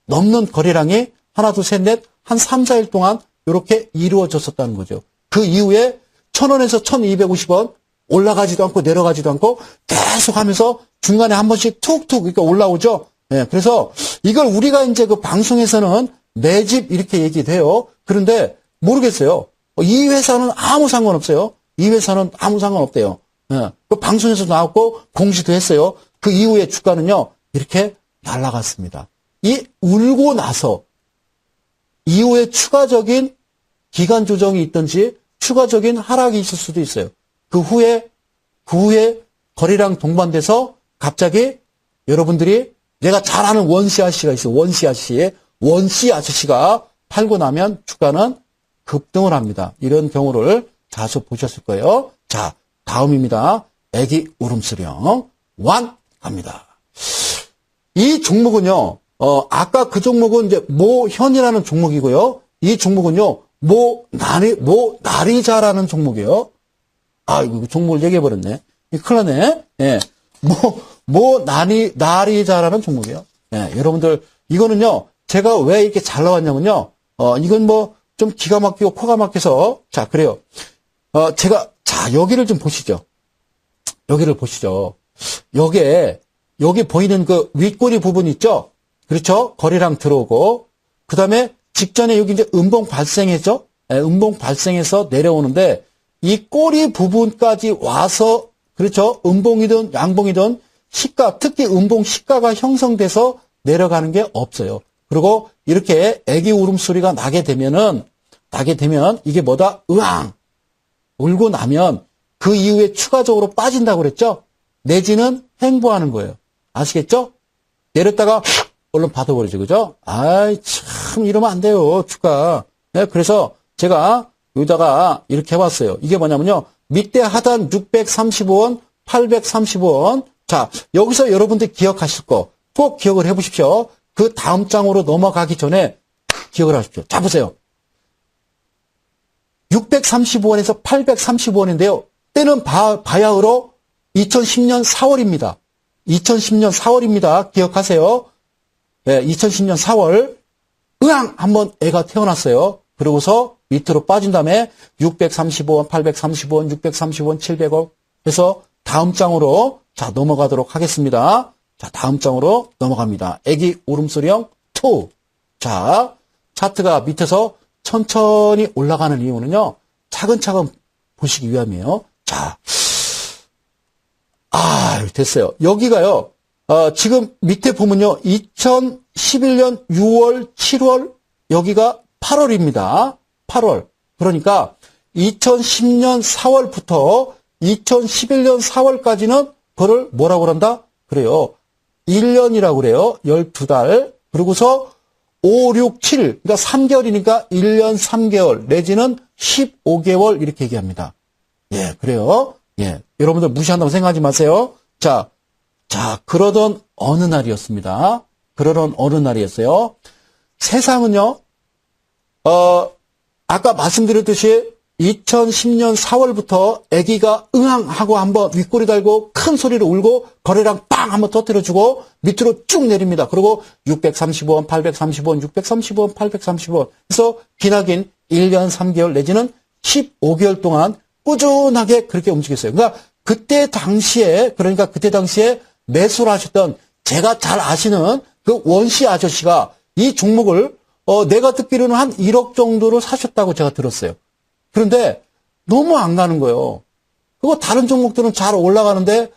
S1: 넘는 거래량이 하나, 둘, 셋, 넷, 한 3, 4일 동안 이렇게 이루어졌었다는 거죠. 그 이후에 1000원에서 1250원 올라가지도 않고 내려가지도 않고 계속 하면서 중간에 한 번씩 툭툭 이렇게 올라오죠. 예, 그래서 이걸 우리가 이제 그 방송에서는 매집 이렇게 얘기돼요. 그런데 모르겠어요. 이 회사는 아무 상관없어요. 이 회사는 아무 상관없대요. 예, 그 방송에서도 나왔고 공시도 했어요. 그 이후에 주가는요, 이렇게 날아갔습니다. 이 울고 나서 이후에 추가적인 기간 조정이 있든지 추가적인 하락이 있을 수도 있어요. 그 후에 거래량 동반돼서 갑자기 여러분들이 내가 잘 아는 원씨 아저씨가 있어요. 원씨 아저씨가 팔고 나면 주가는 급등을 합니다. 이런 경우를 자주 보셨을 거예요. 자, 다음입니다. 애기 울음소령 완 갑니다. 이 종목은요, 아까 그 종목은 이제 모현이라는 종목이고요. 이 종목은요, 모나리자라는 종목이에요. 아, 이거 종목을 얘기해버렸네. 큰일 나네. 예. 나리자라는 종목이에요. 예, 여러분들, 이거는요, 제가 왜 이렇게 잘 나왔냐면요, 이건 좀 기가 막히고 코가 막혀서, 자, 그래요. 여기를 좀 보시죠. 여기를 보시죠. 여기 보이는 그 윗꼬리 부분 있죠? 그렇죠? 거래량 들어오고, 그 다음에 직전에 여기 이제 음봉 발생했죠? 예, 음봉 발생해서 내려오는데, 이 꼬리 부분까지 와서, 그렇죠? 음봉이든 양봉이든 시가, 특히 음봉 시가가 형성돼서 내려가는 게 없어요. 그리고 이렇게 애기 울음소리가 나게 되면 이게 뭐다? 으앙! 울고 나면 그 이후에 추가적으로 빠진다고 그랬죠? 내지는 횡보하는 거예요. 아시겠죠? 내렸다가 얼른 받아버리죠. 그죠? 아이, 참, 이러면 안 돼요. 주가. 네, 그래서 제가 여기다가 이렇게 해봤어요. 이게 뭐냐면요. 밑에 하단 635원, 835원. 자, 여기서 여러분들 기억하실 거 꼭 기억을 해보십시오. 그 다음 장으로 넘어가기 전에 기억을 하십시오. 자, 보세요. 635원에서 835원인데요. 때는 바야흐로 2010년 4월입니다. 2010년 4월입니다. 기억하세요. 네, 2010년 4월. 으앙! 한번 애가 태어났어요. 그러고서 밑으로 빠진 다음에 635원, 835원, 635원, 700원 해서 다음 장으로 자 넘어가도록 하겠습니다. 자, 다음 장으로 넘어갑니다. 애기 울음소리형 2. 자, 차트가 밑에서 천천히 올라가는 이유는요. 차근차근 보시기 위함이에요. 자, 됐어요. 여기가요. 지금 밑에 보면요. 2011년 6월, 7월 여기가 8월입니다. 8월. 그러니까 2010년 4월부터 2011년 4월까지는 그걸 뭐라고 그런다? 그래요. 1년이라고 그래요. 12달. 그리고서 5, 6, 7. 그러니까 3개월이니까 1년 3개월 내지는 15개월 이렇게 얘기합니다. 예, 그래요. 예. 여러분들 무시한다고 생각하지 마세요. 자, 그러던 어느 날이었습니다. 그러던 어느 날이었어요. 세상은요, 아까 말씀드렸듯이 2010년 4월부터 애기가 응앙하고 한번 윗꼬리 달고 큰 소리로 울고 거래량 빵 한번 터뜨려주고 밑으로 쭉 내립니다. 그리고 635원, 835원, 635원, 835원. 그래서 기나긴 1년 3개월 내지는 15개월 동안 꾸준하게 그렇게 움직였어요. 그러니까 그때 당시에 매수를 하셨던 제가 잘 아시는 그 원씨 아저씨가 이 종목을 내가 듣기로는 한 1억 정도를 사셨다고 제가 들었어요. 그런데 너무 안 가는 거예요. 그거 다른 종목들은 잘 올라가는데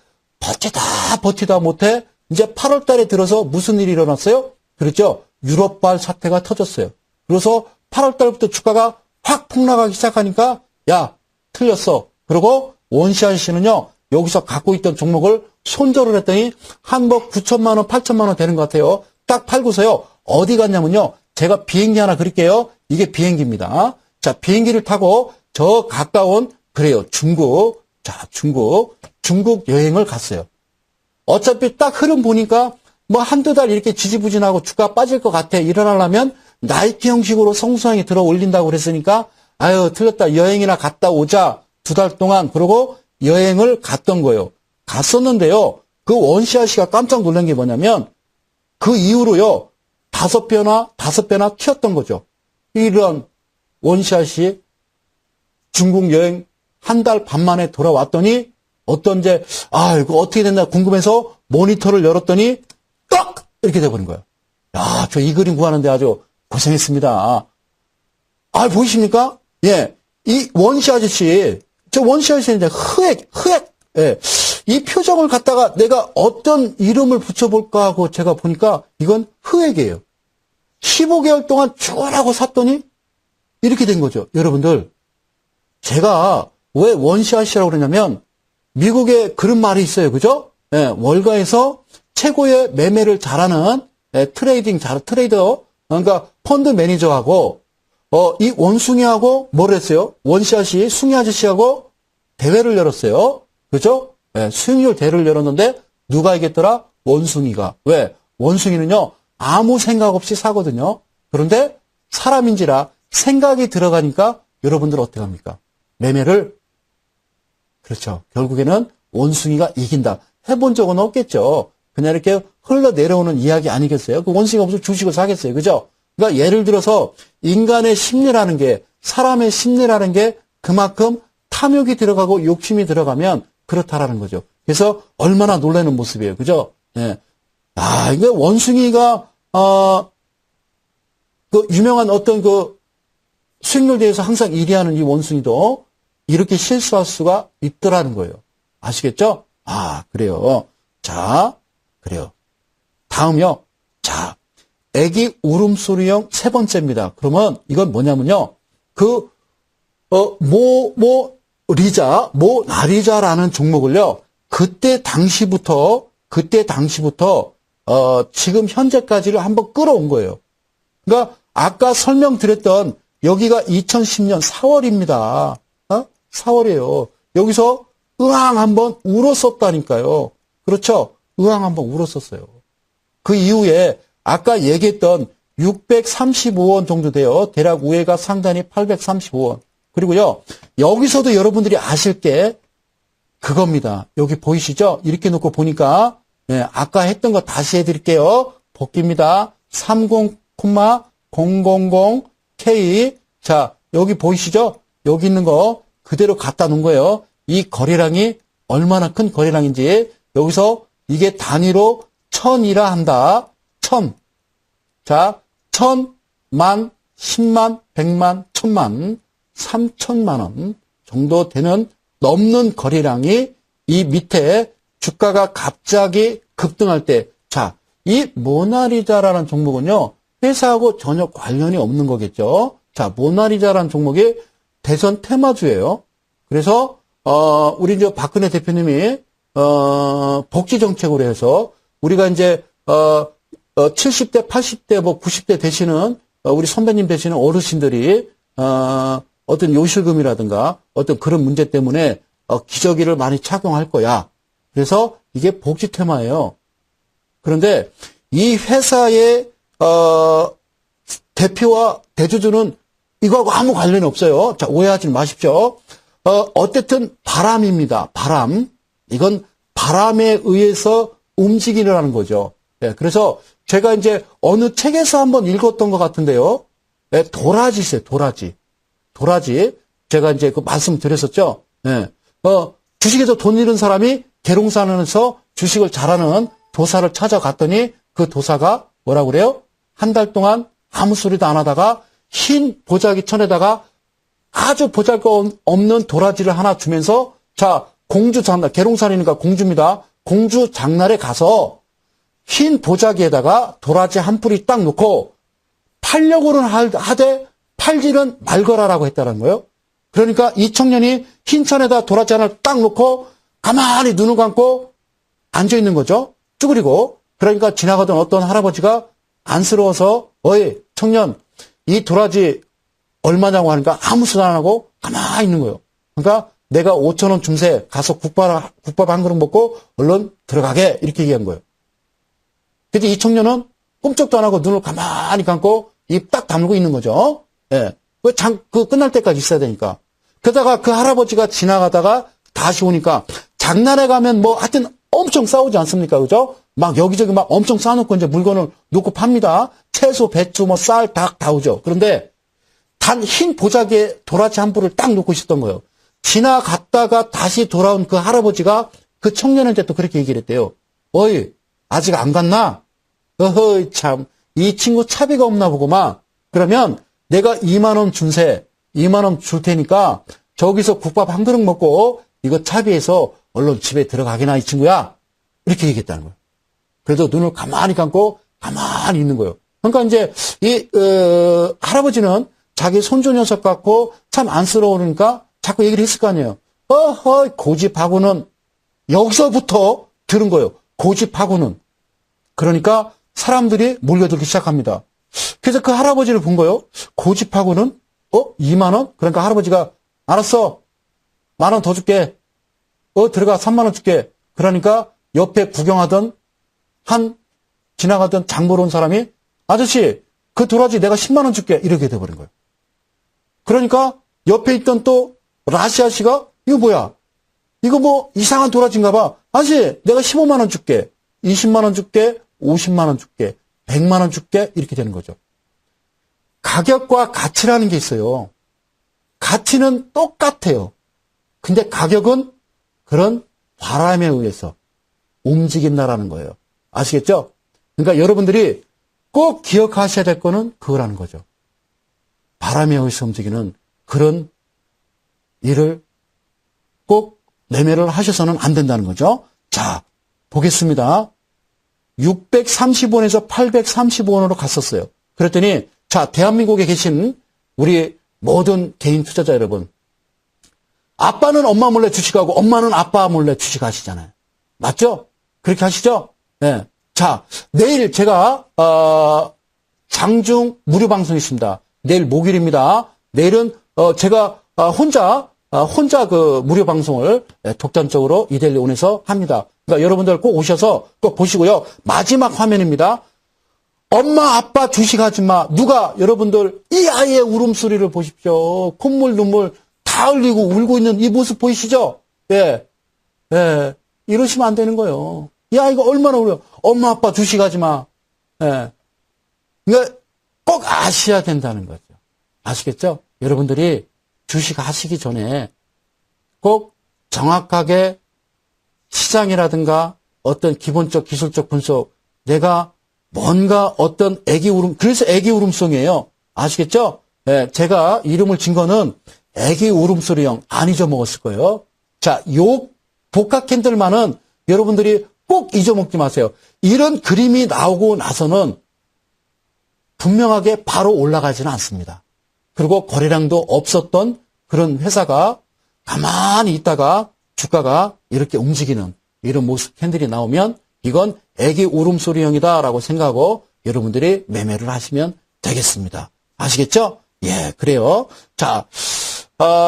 S1: 버티다 못해 이제 8월 달에 들어서 무슨 일이 일어났어요? 그렇죠? 유럽발 사태가 터졌어요. 그래서 8월 달부터 주가가 확 폭락하기 시작하니까 야, 틀렸어. 그리고 원시안 씨는요, 여기서 갖고 있던 종목을 손절을 했더니 한 뭐 9천만 원, 8천만 원 되는 것 같아요. 딱 팔고서요. 어디 갔냐면요. 제가 비행기 하나 그릴게요. 이게 비행기입니다. 자, 비행기를 타고 저 가까운 그래요. 중국 여행을 갔어요. 어차피 딱 흐름 보니까 뭐 한두 달 이렇게 지지부진하고 주가 빠질 것 같아. 일어나려면 나이키 형식으로 성수항이 들어 올린다고 그랬으니까 아유, 틀렸다. 여행이나 갔다 오자. 2달 동안. 그러고 여행을 갔던 거예요. 갔었는데요. 그 원시아 씨가 깜짝 놀란 게 뭐냐면 그 이후로요. 5배나 튀었던 거죠. 이런 원시아 씨 중국 여행 한 달 반 만에 돌아왔더니 이거 어떻게 됐나 궁금해서 모니터를 열었더니 딱! 이렇게 돼버린 거예요. 야, 저 이 그림 구하는데 아주 고생했습니다. 보이십니까? 예. 이 원시 아저씨는 이제 흐액. 예. 이 표정을 갖다가 내가 어떤 이름을 붙여볼까 하고 제가 보니까 이건 흐액이에요. 15개월 동안 쭉 샀더니 이렇게 된 거죠. 여러분들, 제가 왜 원시 아저씨라고 그러냐면 미국에 그런 말이 있어요. 그죠? 예. 월가에서 최고의 매매를 잘하는 트레이더, 그러니까 펀드 매니저하고 이 원숭이하고 뭘 했어요? 원시 아저씨, 숭이 아저씨하고 대회를 열었어요. 그죠? 네, 수익률 대회를 열었는데 누가 이겼더라? 원숭이가. 왜? 원숭이는요, 아무 생각 없이 사거든요. 그런데 사람인지라 생각이 들어가니까 여러분들 어떻게 합니까? 매매를, 그렇죠. 결국에는 원숭이가 이긴다. 해본 적은 없겠죠. 그냥 이렇게 흘러내려오는 이야기 아니겠어요? 그 원숭이가 무슨 주식을 사겠어요. 그죠? 그러니까 예를 들어서 인간의 심리라는 게, 사람의 심리라는 게 그만큼 탐욕이 들어가고 욕심이 들어가면 그렇다라는 거죠. 그래서 얼마나 놀라는 모습이에요. 그죠? 예. 이게 원숭이가, 그 유명한 어떤 그 수익률 대회에서 항상 1위 하는 이 원숭이도 이렇게 실수할 수가 있더라는 거예요. 아시겠죠? 그래요. 자, 그래요. 다음이요. 자, 애기 울음소리형 세 번째입니다. 그러면 이건 뭐냐면요. 모나리자라는 종목을요. 그때 당시부터 지금 현재까지를 한번 끌어온 거예요. 그러니까 아까 설명드렸던 여기가 2010년 4월입니다. 4월이에요. 여기서 으앙 한번 울었었다니까요. 그렇죠? 으앙 한번 울었었어요. 그 이후에 아까 얘기했던 635원 정도 돼요. 대략 우회가 상단이 835원. 그리고요, 여기서도 여러분들이 아실 게 그겁니다. 여기 보이시죠? 이렇게 놓고 보니까, 아까 했던 거 다시 해드릴게요. 복귀입니다. 30,000K. 자, 여기 보이시죠? 여기 있는 거 그대로 갖다 놓은 거예요. 이 거래량이 얼마나 큰 거래량인지, 여기서 이게 단위로 1000이라 한다. 1000. 자, 1000, 만, 10만, 100만, 1000만, 3천만 원 정도 되는 넘는 거래량이 이 밑에 주가가 갑자기 급등할 때, 자, 이 모나리자라는 종목은요, 회사하고 전혀 관련이 없는 거겠죠. 자, 모나리자라는 종목이 대선 테마주예요. 그래서 우리 이제 박근혜 대표님이 복지 정책으로 해서 우리가 이제 70대, 80대, 뭐 90대 되시는 우리 선배님 되시는 어르신들이 어떤 요실금이라든가 어떤 그런 문제 때문에 기저귀를 많이 착용할 거야. 그래서 이게 복지 테마예요. 그런데 이 회사의 대표와 대주주는 이거하고 아무 관련이 없어요. 자, 오해하지 마십시오. 어쨌든 바람입니다. 바람. 이건 바람에 의해서 움직이라는 거죠. 예, 그래서 제가 이제 어느 책에서 한번 읽었던 것 같은데요. 예, 도라지 있어요. 도라지. 도라지. 제가 이제 그 말씀 드렸었죠. 예. 주식에서 돈 잃은 사람이 계룡산에서 주식을 잘하는 도사를 찾아갔더니 그 도사가 뭐라고 그래요? 한 달 동안 아무 소리도 안 하다가 흰 보자기 천에다가 아주 보잘것없는 도라지를 하나 주면서 자, 공주 장날, 계룡산이니까 공주입니다. 공주 장날에 가서 흰 보자기에다가 도라지 한 풀이 딱 놓고 팔려고는 하되 팔지는 말거라라고 했다는 거예요. 그러니까 이 청년이 흰 천에다 도라지 하나를 딱 놓고 가만히 눈을 감고 앉아 있는 거죠. 쭈그리고. 그러니까 지나가던 어떤 할아버지가 안쓰러워서 어이 청년 이 도라지 얼마냐고 하니까 아무 소리 안 하고 가만히 있는 거예요. 그러니까 내가 5,000원 줌세 가서 국밥 한 그릇 먹고 얼른 들어가게 이렇게 얘기한 거예요. 근데 이 청년은 꼼짝도 안 하고 눈을 가만히 감고 입 딱 다물고 있는 거죠. 예. 그 끝날 때까지 있어야 되니까. 그러다가 그 할아버지가 지나가다가 다시 오니까 장날에 가면 뭐 하여튼 엄청 싸우지 않습니까? 그죠? 막 여기저기 막 엄청 싸놓고 이제 물건을 놓고 팝니다. 채소, 배추, 뭐 쌀, 닭 다 오죠. 그런데 단 흰 보자기에 도라지 한 풀을 딱 놓고 있었던 거예요. 지나갔다가 다시 돌아온 그 할아버지가 그 청년한테 또 그렇게 얘기를 했대요. 어이, 아직 안 갔나? 어허이, 참. 이 친구 차비가 없나 보구만. 그러면 내가 2만 원 준세, 2만 원 줄 테니까 저기서 국밥 한 그릇 먹고 이거 차비해서 얼른 집에 들어가게나 이 친구야. 이렇게 얘기했다는 거예요. 그래도 눈을 가만히 감고 가만히 있는 거예요. 그러니까 이제 할아버지는 자기 손주 녀석 같고 참 안쓰러우니까 자꾸 얘기를 했을 거 아니에요. 어허, 고집하고는 여기서부터 들은 거예요. 고집하고는. 그러니까 사람들이 몰려들기 시작합니다. 그래서 그 할아버지를 본 거예요. 고집하고는 2만 원? 그러니까 할아버지가 알았어. 1,000원 더 줄게. 들어가 3만 원 줄게. 그러니까 옆에 구경하던 지나가던 장 보러 온 사람이 아저씨 그 도라지 내가 10만 원 줄게. 이렇게 돼버린 거예요. 그러니까 옆에 있던 또 라시아 씨가 이거 뭐야? 이거 뭐 이상한 도라지인가 봐. 아저씨 내가 15만 원 줄게. 20만 원 줄게. 50만 원 줄게. 100만 원 줄게. 이렇게 되는 거죠. 가격과 가치라는 게 있어요. 가치는 똑같아요. 근데 가격은 그런 바람에 의해서 움직인다라는 거예요. 아시겠죠? 그러니까 여러분들이 꼭 기억하셔야 될 거는 그거라는 거죠. 바람에 의해서 움직이는 그런 일을 꼭 매매를 하셔서는 안 된다는 거죠. 자, 보겠습니다. 630원에서 835원으로 갔었어요. 그랬더니 자, 대한민국에 계신 우리 모든 개인 투자자 여러분, 아빠는 엄마 몰래 주식하고 엄마는 아빠 몰래 주식하시잖아요. 맞죠? 그렇게 하시죠? 네. 자, 내일 제가 장중 무료 방송이 있습니다. 내일 목요일입니다. 내일은 제가 혼자 그 무료 방송을 독단적으로 이데일리온에서 합니다. 그러니까 여러분들 꼭 오셔서 꼭 보시고요. 마지막 화면입니다. 엄마 아빠 주식하지 마. 누가 여러분들 이 아이의 울음소리를 보십시오. 콧물 눈물 다 흘리고 울고 있는 이 모습 보이시죠? 예. 예. 이러시면 안 되는 거예요. 이 아이가 얼마나 울어요. 엄마 아빠 주식하지 마. 예. 그러니까 꼭 아셔야 된다는 거죠. 아시겠죠? 여러분들이 주식하시기 전에 꼭 정확하게 시장이라든가 어떤 기본적 기술적 분석, 내가 뭔가 어떤 그래서 애기 울음송이에요. 아시겠죠? 예, 제가 이름을 진 거는 애기 울음소리형 안 잊어먹었을 거예요. 자, 요 복합 캔들만은 여러분들이 꼭 잊어먹지 마세요. 이런 그림이 나오고 나서는 분명하게 바로 올라가지는 않습니다. 그리고 거래량도 없었던 그런 회사가 가만히 있다가 주가가 이렇게 움직이는 이런 모습 캔들이 나오면 이건 애기 울음소리형이다라고 생각하고 여러분들이 매매를 하시면 되겠습니다. 아시겠죠? 예, 그래요. 자,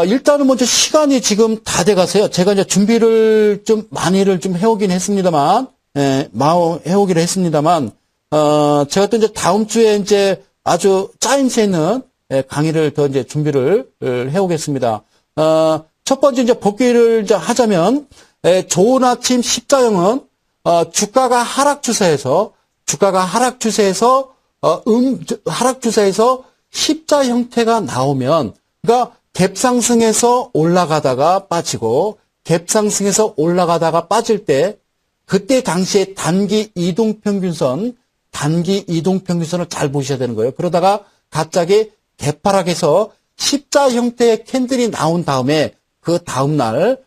S1: 일단은 먼저 시간이 지금 다 돼가서요. 제가 이제 준비를 좀 많이를 좀 해오긴 했습니다만, 해오기를 했습니다만, 제가 또 이제 다음 주에 이제 아주 짜임새 있는 강의를 더 이제 준비를 해오겠습니다. 첫 번째 이제 복귀를 이제 하자면, 좋은 아침 십자형은, 주가가 하락 추세에서 십자 형태가 나오면, 그러니까 갭상승해서 올라가다가 빠지고, 갭상승해서 올라가다가 빠질 때, 그때 당시에 단기 이동평균선을 잘 보셔야 되는 거예요. 그러다가 갑자기 개파락해서 십자 형태의 캔들이 나온 다음에 그 다음날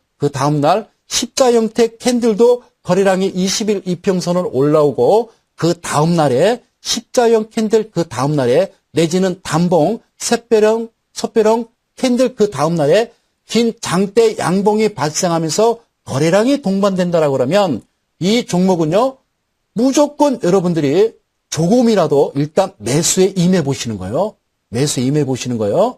S1: 십자 형태 캔들도 거래량이 20일 이평선을 올라오고 그 다음날에 십자형 캔들 그 다음날에 내지는 단봉, 샛별형, 섣별형 캔들 그 다음날에 긴 장대 양봉이 발생하면서 거래량이 동반된다라고 그러면 이 종목은요, 무조건 여러분들이 조금이라도 일단 매수에 임해 보시는 거예요.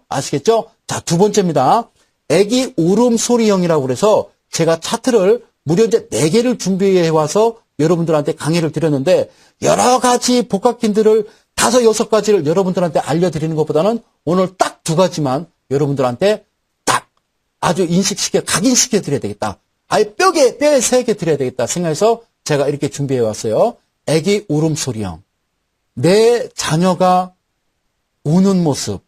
S1: 아시겠죠? 자, 두 번째입니다. 애기 울음소리형이라고 그래서 제가 차트를 무려 이제 4개를 준비해 와서 여러분들한테 강의를 드렸는데 여러 가지 복합캔들을 5, 6가지를 여러분들한테 알려드리는 것보다는 오늘 딱 2가지만 여러분들한테 딱 아주 각인시켜 드려야 되겠다. 아예 뼈에 새게 드려야 되겠다 생각해서 제가 이렇게 준비해 왔어요. 애기 울음소리형. 내 자녀가 우는 모습.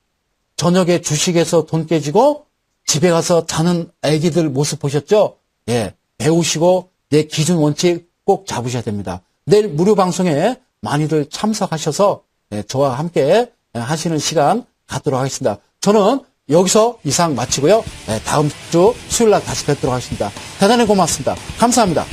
S1: 저녁에 주식에서 돈 깨지고 집에 가서 자는 애기들 모습 보셨죠? 예, 배우시고 내 기준 원칙 꼭 잡으셔야 됩니다. 내일 무료 방송에 많이들 참석하셔서 저와 함께 하시는 시간 갖도록 하겠습니다. 저는 여기서 이상 마치고요. 다음 주 수요일 날 다시 뵙도록 하겠습니다. 대단히 고맙습니다. 감사합니다.